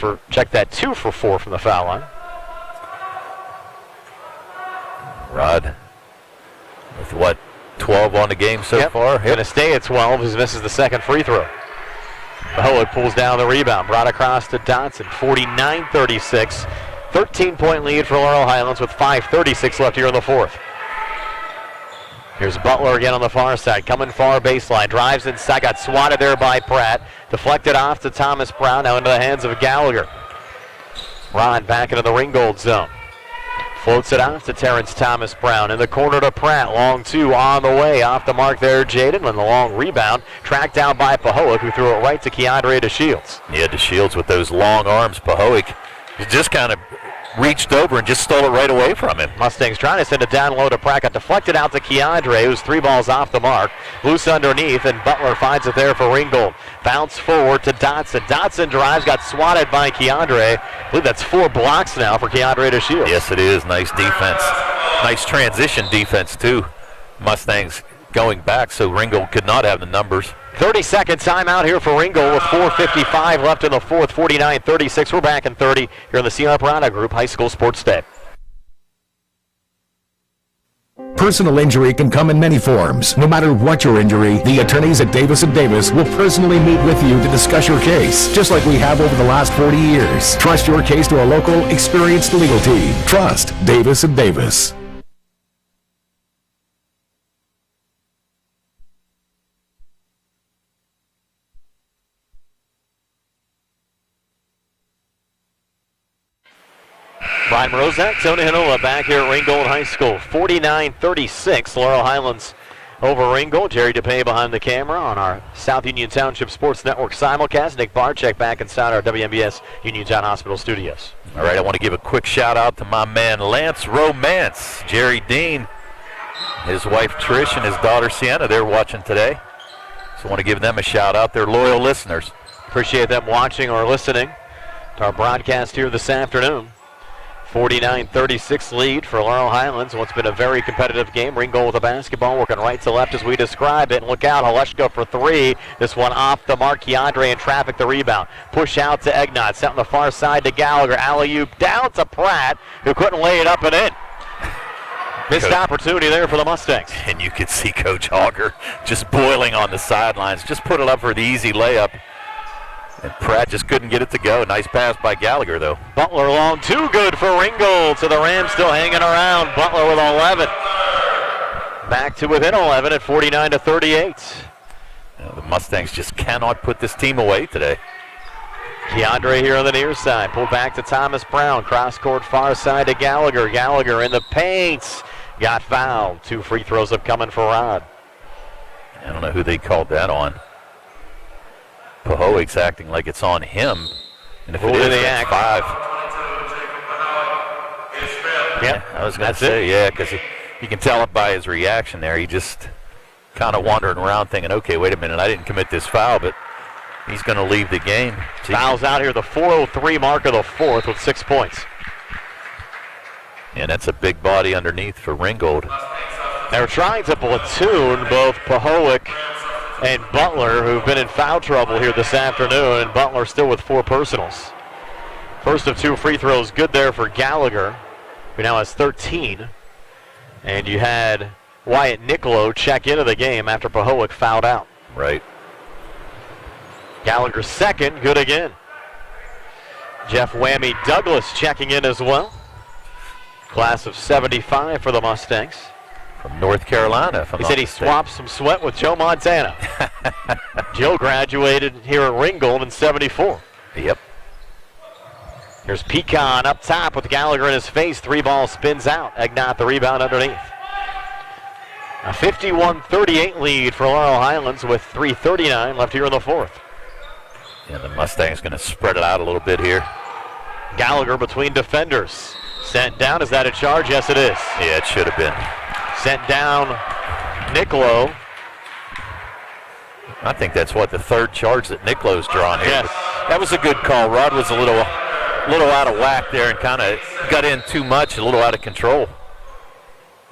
for 4 from the foul line. Rod with what, 12 on the game so far? Going to stay at 12 as he misses the 2nd free throw. Maholik pulls down the rebound. Brought across to Dotson. 49-36. 13-point lead for Laurel Highlands with 5:36 left here in the 4th. Here's Butler again on the far side. Coming far baseline. Drives inside. Got swatted there by Pratt. Deflected off to Thomas Brown. Now into the hands of Gallagher. Rod back into the Ringgold zone. Floats it off to Terrence Thomas Brown. In the corner to Pratt. Long 2 on the way. Off the mark there, Jaden. And the long rebound. Tracked down by Paholik, who threw it right to Keandre DeShields. Yeah, DeShields with those long arms. Paholik just kind of reached over and just stole it right away from him. Mustangs trying to send it down low to Pratt. Got deflected out to Keandre, who's 3 balls off the mark. Loose underneath, and Butler finds it there for Ringgold. Bounce forward to Dotson. Dotson drives, got swatted by Keandre. I believe that's 4 blocks now for Keandre DeShields. Yes, it is. Nice defense. Nice transition defense, too. Mustangs going back, so Ringgold could not have the numbers. 30-second timeout here for Ringgold with 4:55 left in the 4th, 49-36. We're back in 30 here on the CR Parada Group High School Sports Day. Personal injury can come in many forms. No matter what your injury, the attorneys at Davis & Davis will personally meet with you to discuss your case, just like we have over the last 40 years. Trust your case to a local, experienced legal team. Trust Davis & Davis. Brian Morozak, Tony Hinola back here at Ringgold High School. 49-36, Laurel Highlands over Ringgold. Jerry DePay behind the camera on our South Union Township Sports Network simulcast. Nick Barczyk back inside our WMBS Uniontown Hospital studios. All right, I want to give a quick shout out to my man Lance Romance, Jerry Dean, his wife Trish, and his daughter Sienna. They're watching today, so I want to give them a shout out. They're loyal listeners. Appreciate them watching or listening to our broadcast here this afternoon. 49-36 lead for Laurel Highlands. What's been a very competitive game. Ringgold with the basketball, working right to left as we described it. And look out, Haleshko for 3. This one off the mark. Keandre in traffic, the rebound. Push out to Egnott. Set on the far side to Gallagher. Alley-oop down to Pratt, who couldn't lay it up and in. Missed opportunity there for the Mustangs. And you could see Coach Auger just boiling on the sidelines. Just put it up for the easy layup. And Pratt just couldn't get it to go. Nice pass by Gallagher, though. Butler long, too good for Ringgold. So the Rams still hanging around. Butler with 11. Back to within 11 at 49-38. The Mustangs just cannot put this team away today. Keandre here on the near side. Pulled back to Thomas Brown. Cross court far side to Gallagher. Gallagher in the paint. Got fouled. 2 free throws upcoming for Rod. I don't know who they called that on. Paholik's acting like it's on him. And if it is, that's 5. Yeah, I was going to say, yeah, because you can tell it by his reaction there. He just kind of wandering around thinking, okay, wait a minute, I didn't commit this foul, but he's going to leave the game. Fouls out here, the 4:03 mark of the 4th with 6 points. And that's a big body underneath for Ringgold. They're trying to platoon both Paholik and Butler, who've been in foul trouble here this afternoon, and Butler still with 4 personals. First of 2 free throws, good there for Gallagher, who now has 13. And you had Wyatt Niccolo check into the game after Pahoek fouled out. Right. Gallagher second, good again. Jeff Whammy Douglas checking in as well. Class of 75 for the Mustangs. From North Carolina. He said he swapped some sweat with Joe Montana. Joe graduated here at Ringgold in 74. Yep. Here's Pecan up top with Gallagher in his face. 3-ball spins out. Egnott the rebound underneath. A 51-38 lead for Laurel Highlands with 3:39 left here in the fourth. Yeah, the Mustangs going to spread it out a little bit here. Gallagher between defenders. Sent down. Is that a charge? Yes, it is. Yeah, it should have been. Sent down Niccolo. I think that's what the third charge that Nicolo's drawn here. Yes. But that was a good call. Rod was a little out of whack there and kind of got in too much, a little out of control.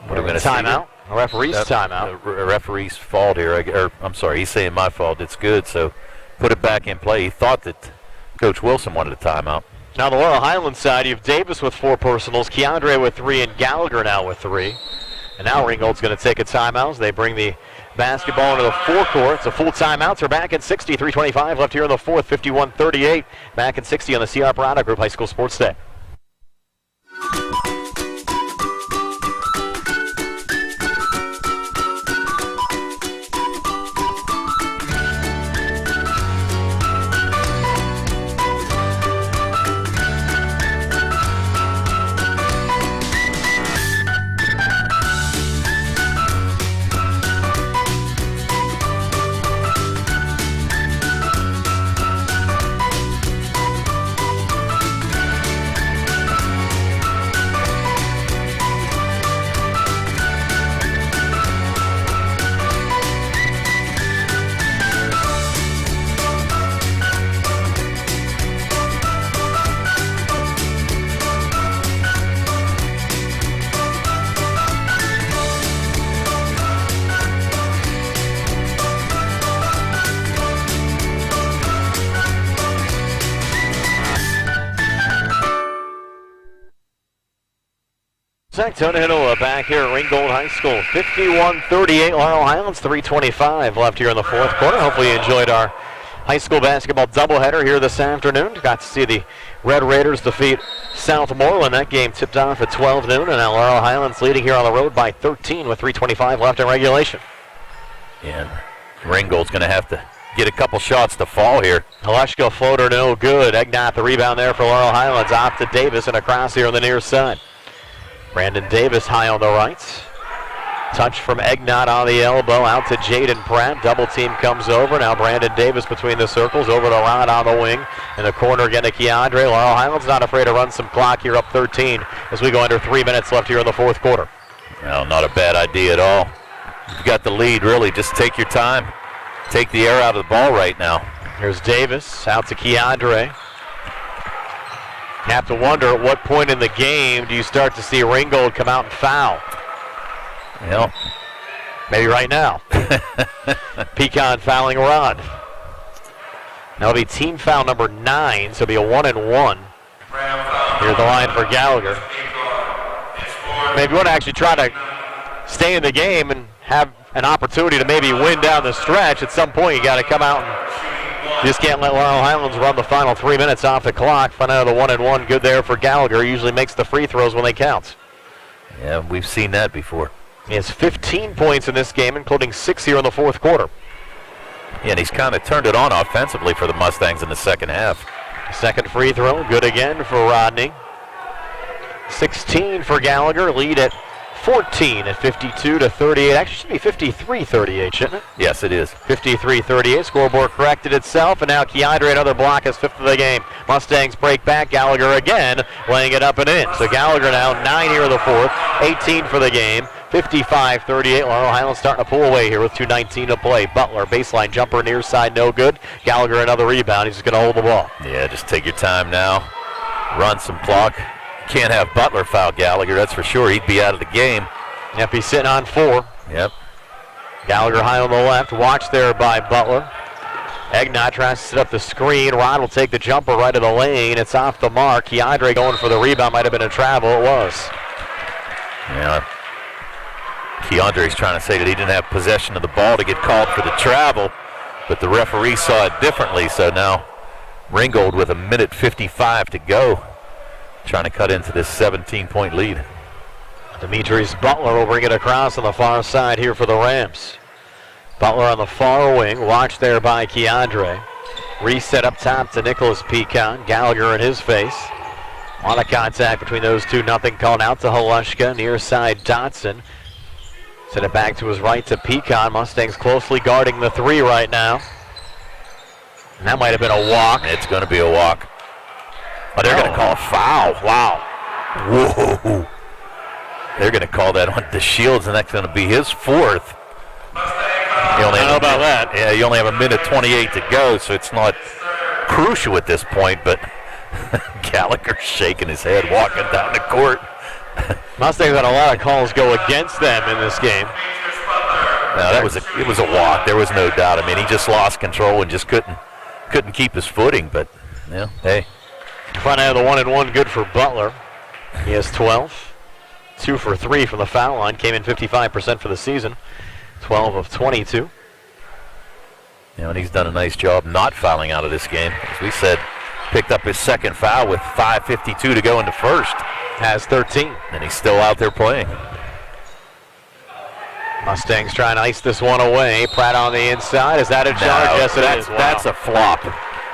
What are we going to timeout? A referee's timeout. A referee's fault here. I'm sorry, he's saying my fault. It's good, so put it back in play. He thought that Coach Wilson wanted a timeout. Now the Laurel Highlands side, you have Davis with 4 personals, Keandre with 3, and Gallagher now with 3. And now Ringgold's going to take a timeout as they bring the basketball into the forecourt. It's a full timeout. We're back at 60, 3:25 left here in the fourth, 51-38. Back at 60 on the CR Parada Group High School Sports Day. Tony Hinoa back here at Ringgold High School. 51-38 Laurel Highlands, 3:25 left here in the fourth quarter. Hopefully you enjoyed our high school basketball doubleheader here this afternoon. Got to see the Red Raiders defeat Southmoreland. That game tipped off at 12 noon, and now Laurel Highlands leading here on the road by 13 with 3:25 left in regulation. And Ringgold's going to have to get a couple shots to fall here. Haleshka floater no good. Egnott the rebound there for Laurel Highlands. Off to Davis and across here on the near side. Brandon Davis high on the right. Touch from Egnott on the elbow. Out to Jaden Pratt. Double team comes over. Now Brandon Davis between the circles. Over to Rod on the wing. In the corner again to Keandre. Laurel Highlands not afraid to run some clock here, up 13 as we go under 3 minutes left here in the fourth quarter. Well, not a bad idea at all. You've got the lead, really. Just take your time. Take the air out of the ball right now. Here's Davis. Out to Keandre. Have to wonder at what point in the game do you start to see Ringgold come out and foul? Well, maybe right now. Pecan fouling Rod. That'll be team foul number 9, so it'll be a 1-and-1. Here's the line for Gallagher. Maybe you want to actually try to stay in the game and have an opportunity to maybe win down the stretch. At some point, you got to come out and you just can't let Laurel Highlands run the final 3 minutes off the clock. Find out the 1-and-1 good there for Gallagher. He usually makes the free throws when they count. Yeah, we've seen that before. He has 15 points in this game, including 6 here in the fourth quarter. Yeah, and he's kind of turned it on offensively for the Mustangs in the second half. Second free throw, good again for Rodney. 16 for Gallagher, lead at 14 at 52-38. Actually, should be 53-38, shouldn't it? Yes, it is. 53-38. Scoreboard corrected itself, and now Keandre, another block, is 5th of the game. Mustangs break back. Gallagher again, laying it up and in. So Gallagher now 9 here in the fourth, 18 for the game. 55-38. Laurel Highlands starting to pull away here with 2:19 to play. Butler, baseline jumper near side, no good. Gallagher another rebound. He's just going to hold the ball. Yeah, just take your time now. Run some clock. Can't have Butler foul Gallagher, that's for sure. He'd be out of the game. Yep, he's sitting on 4. Yep. Gallagher high on the left. Watched there by Butler. Egnott tries to set up the screen. Rod will take the jumper right of the lane. It's off the mark. Keandre going for the rebound. Might have been a travel. It was. Yeah. Keandre's trying to say that he didn't have possession of the ball to get called for the travel, but the referee saw it differently, so now Ringgold with 1:55 to go, trying to cut into this 17-point lead. Demetrius Butler will bring it across on the far side here for the Rams. Butler on the far wing, watched there by Keandre. Reset up top to Nicholas Pecan. Gallagher in his face. A lot of contact between those two. Nothing called out to Halushka. Near side Dotson. Send it back to his right to Pecan. Mustangs closely guarding the 3 right now. And that might have been a walk. It's going to be a walk. Oh, they're going to call a foul. Wow. Whoa. They're going to call that on DeShields, and that's going to be his 4th. I don't know about that. Yeah, you only have 1:28 to go, so it's not crucial at this point, but Gallagher's shaking his head walking down the court. Mustangs had a lot of calls go against them in this game. No, it was a walk. There was no doubt. I mean, he just lost control and just couldn't keep his footing, but, yeah, hey. Front end of the 1-and-1 good for Butler. He has 12. 2 for 3 from the foul line. Came in 55% for the season. 12 of 22. And he's done a nice job not fouling out of this game. As we said, picked up his 2nd foul with 5:52 to go in the first. Has 13. And he's still out there playing. Mustangs trying to ice this one away. Pratt on the inside. Is that a charge? No, yes, it is. Wow. That's a flop,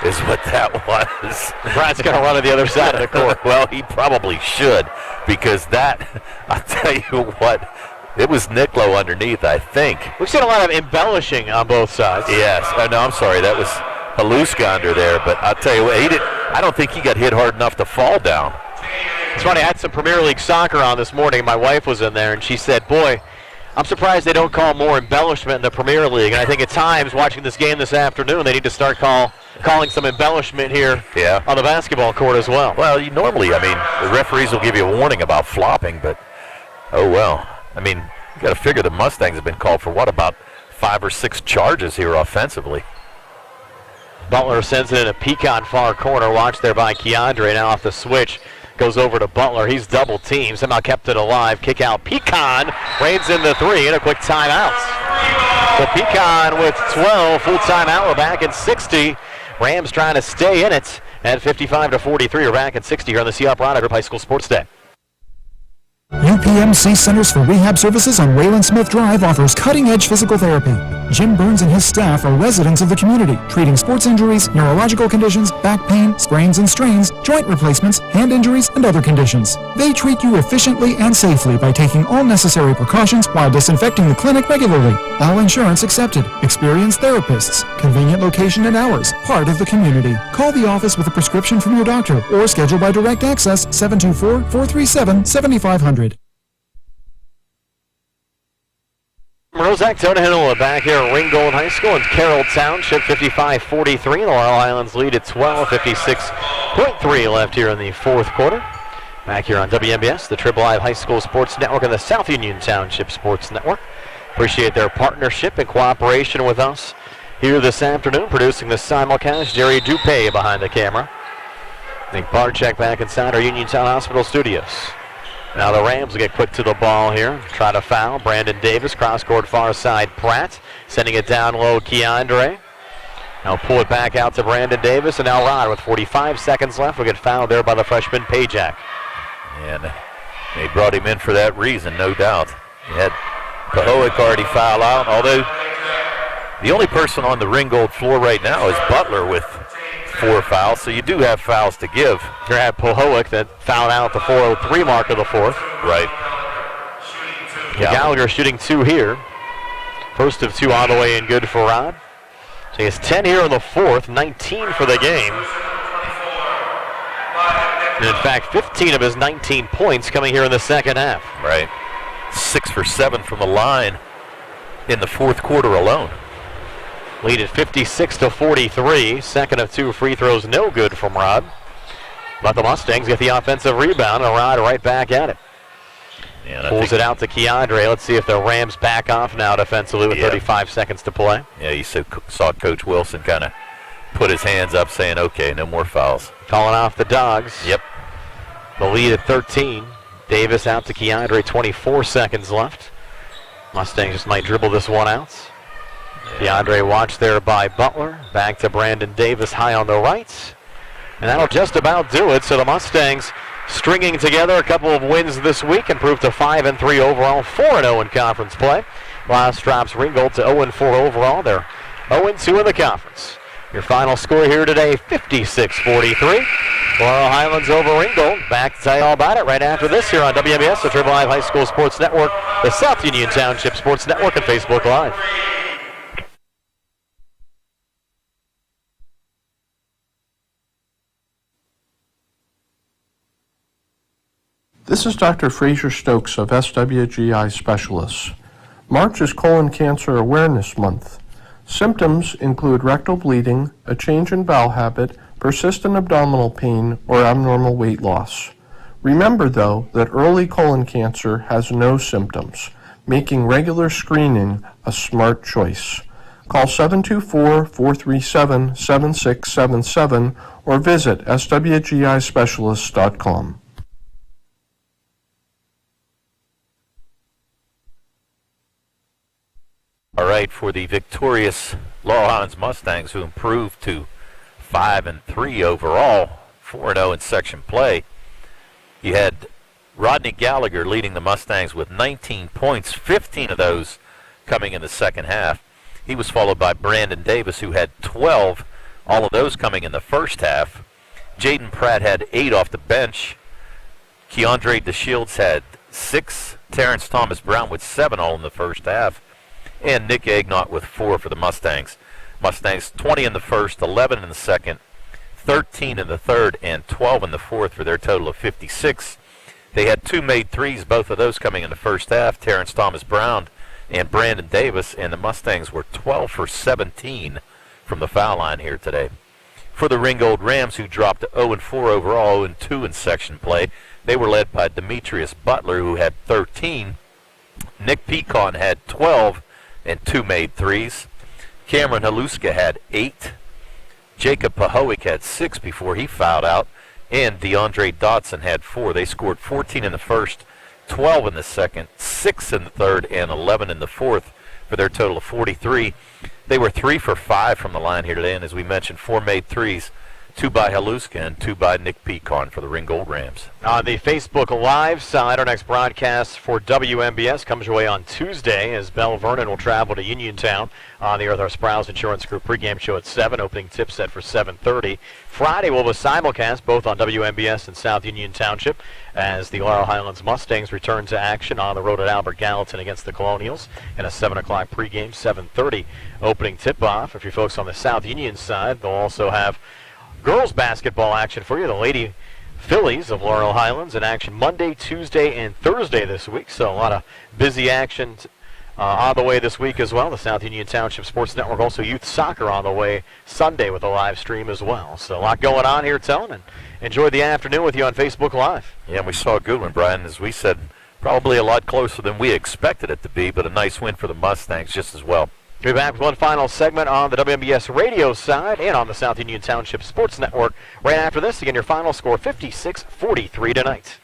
is what that was. Pratt's going to run to the other side of the court. Well, he probably should, because that, I'll tell you what, it was Nicolo underneath, I think. We've seen a lot of embellishing on both sides. Yes. Oh, no, I'm sorry. That was Halushka under there. But I'll tell you what, I don't think he got hit hard enough to fall down. It's funny. I had some Premier League soccer on this morning. My wife was in there, and she said, boy, I'm surprised they don't call more embellishment in the Premier League. And I think at times, watching this game this afternoon, they need to start calling some embellishment here on the basketball court as well. Well, normally, I mean, the referees will give you a warning about flopping, but, oh, well. I mean, you got to figure the Mustangs have been called for, what, about 5 or 6 charges here offensively. Butler sends it in a Pecan far corner. Watch there by Keandre. Now off the switch. Goes over to Butler. He's double teamed. Somehow kept it alive. Kick out. Pecan reins in the 3 and a quick timeout. So Pecan with 12. Full timeout. We're back at 60. Rams trying to stay in it at 55-43. We're back at 60 here on the C. Upright Group High School Sports Day. UPMC Centers for Rehab Services on Wayland Smith Drive offers cutting-edge physical therapy. Jim Burns and his staff are residents of the community, treating sports injuries, neurological conditions, back pain, sprains and strains, joint replacements, hand injuries, and other conditions. They treat you efficiently and safely by taking all necessary precautions while disinfecting the clinic regularly. All insurance accepted. Experienced therapists. Convenient location and hours. Part of the community. Call the office with a prescription from your doctor or schedule by direct access 724-437-7500. Rozak Tonahill back here at Ringgold High School in Carroll Township, 55-43. The Laurel Highlands lead at 12, 56.3 left here in the 4th quarter. Back here on WMBS, the Triple I High School Sports Network and the South Union Township Sports Network. Appreciate their partnership and cooperation with us here this afternoon. Producing the simulcast, Jerry Dupay behind the camera. Nick Barczyk back inside our Uniontown Hospital studios. Now the Rams will get quick to the ball here. Try to foul. Brandon Davis, cross-court far side. Pratt sending it down low. Keandre. Now pull it back out to Brandon Davis. And now Rod with 45 seconds left will get fouled there by the freshman Pajak. And they brought him in for that reason, no doubt. He had Pahoek already foul out, although the only person on the Ringgold floor right now is Butler with 4 fouls, so you do have fouls to give. You have Pahoek that fouled out the 4:03 mark of the 4th. Right. Gallagher shooting 2 here. First of 2 all the way in good for Rod. So he has 10 here in the 4th, 19 for the game. And in fact, 15 of his 19 points coming here in the second half. Right. 6 for 7 from the line in the 4th quarter alone. Lead at 56-43. Second of 2 free throws, no good from Rod. But the Mustangs get the offensive rebound, and Rod right back at it. Yeah, pulls it out to Keandre. Let's see if the Rams back off now defensively with 35 seconds to play. Yeah, you saw Coach Wilson kind of put his hands up saying, okay, no more fouls. Calling off the Dogs. Yep. The lead at 13. Davis out to Keandre, 24 seconds left. Mustangs just might dribble this one out. DeAndre watched there by Butler. Back to Brandon Davis high on the right. And that'll just about do it. So the Mustangs stringing together a couple of wins this week, improved to 5-3 overall, 4-0 in conference play. Last drops Ringgold to 0-4 overall. They're 0-2 in the conference. Your final score here today, 56-43. Laurel Highlands over Ringgold. Back to tell you all about it right after this here on WMBS, the Triple Live High School Sports Network, the South Union Township Sports Network, and Facebook Live. This is Dr. Fraser Stokes of SWGI Specialists. March is Colon Cancer Awareness Month. Symptoms include rectal bleeding, a change in bowel habit, persistent abdominal pain, or abnormal weight loss. Remember, though, that early colon cancer has no symptoms, making regular screening a smart choice. Call 724-437-7677 or visit swgispecialists.com. All right, for the victorious Laurel Highlands Mustangs, who improved to 5-3 overall, 4-0 in section play, you had Rodney Gallagher leading the Mustangs with 19 points, 15 of those coming in the second half. He was followed by Brandon Davis, who had 12, all of those coming in the first half. Jaden Pratt had 8 off the bench. Keandre DeShields had 6. Terrence Thomas Brown with 7 all in the first half. And Nick Agnott with 4 for the Mustangs. Mustangs 20 in the first, 11 in the second, 13 in the third, and 12 in the fourth for their total of 56. They had 2 made threes, both of those coming in the first half, Terrence Thomas Brown and Brandon Davis, and the Mustangs were 12 for 17 from the foul line here today. For the Ringgold Rams, who dropped to 0-4 overall, 0-2 in section play, they were led by Demetrius Butler, who had 13. Nick Pecan had 12 and 2 made threes. Cameron Haluska had 8. Jacob Pahowick had 6 before he fouled out. And DeAndre Dotson had 4. They scored 14 in the first, 12 in the second, 6 in the third, and 11 in the fourth for their total of 43. They were 3 for 5 from the line here today, and as we mentioned, 4 made threes, 2 by Haluska and 2 by Nick Pecan for the Ringgold Rams. On the Facebook Live side, our next broadcast for WMBS comes your way on Tuesday as Belle Vernon will travel to Uniontown on the Earth Our Sprouse Insurance Group pregame show at 7, opening tip set for 7:30. Friday we'll have a simulcast both on WMBS and South Union Township as the Laurel Highlands Mustangs return to action on the road at Albert Gallatin against the Colonials in a 7 o'clock pregame, 7:30 opening tip-off. If you folks on the South Union side, they'll also have girls basketball action for you. The Lady Phillies of Laurel Highlands in action Monday, Tuesday, and Thursday this week. So a lot of busy action on the way this week as well. The South Union Township Sports Network, also youth soccer on the way Sunday with a live stream as well. So a lot going on here, Tone, and enjoy the afternoon with you on Facebook Live. Yeah, and we saw a good one, Brian. As we said, probably a lot closer than we expected it to be, but a nice win for the Mustangs just as well. We'll be back with one final segment on the WMBS radio side and on the South Union Township Sports Network right after this. Again, your final score, 56-43 tonight.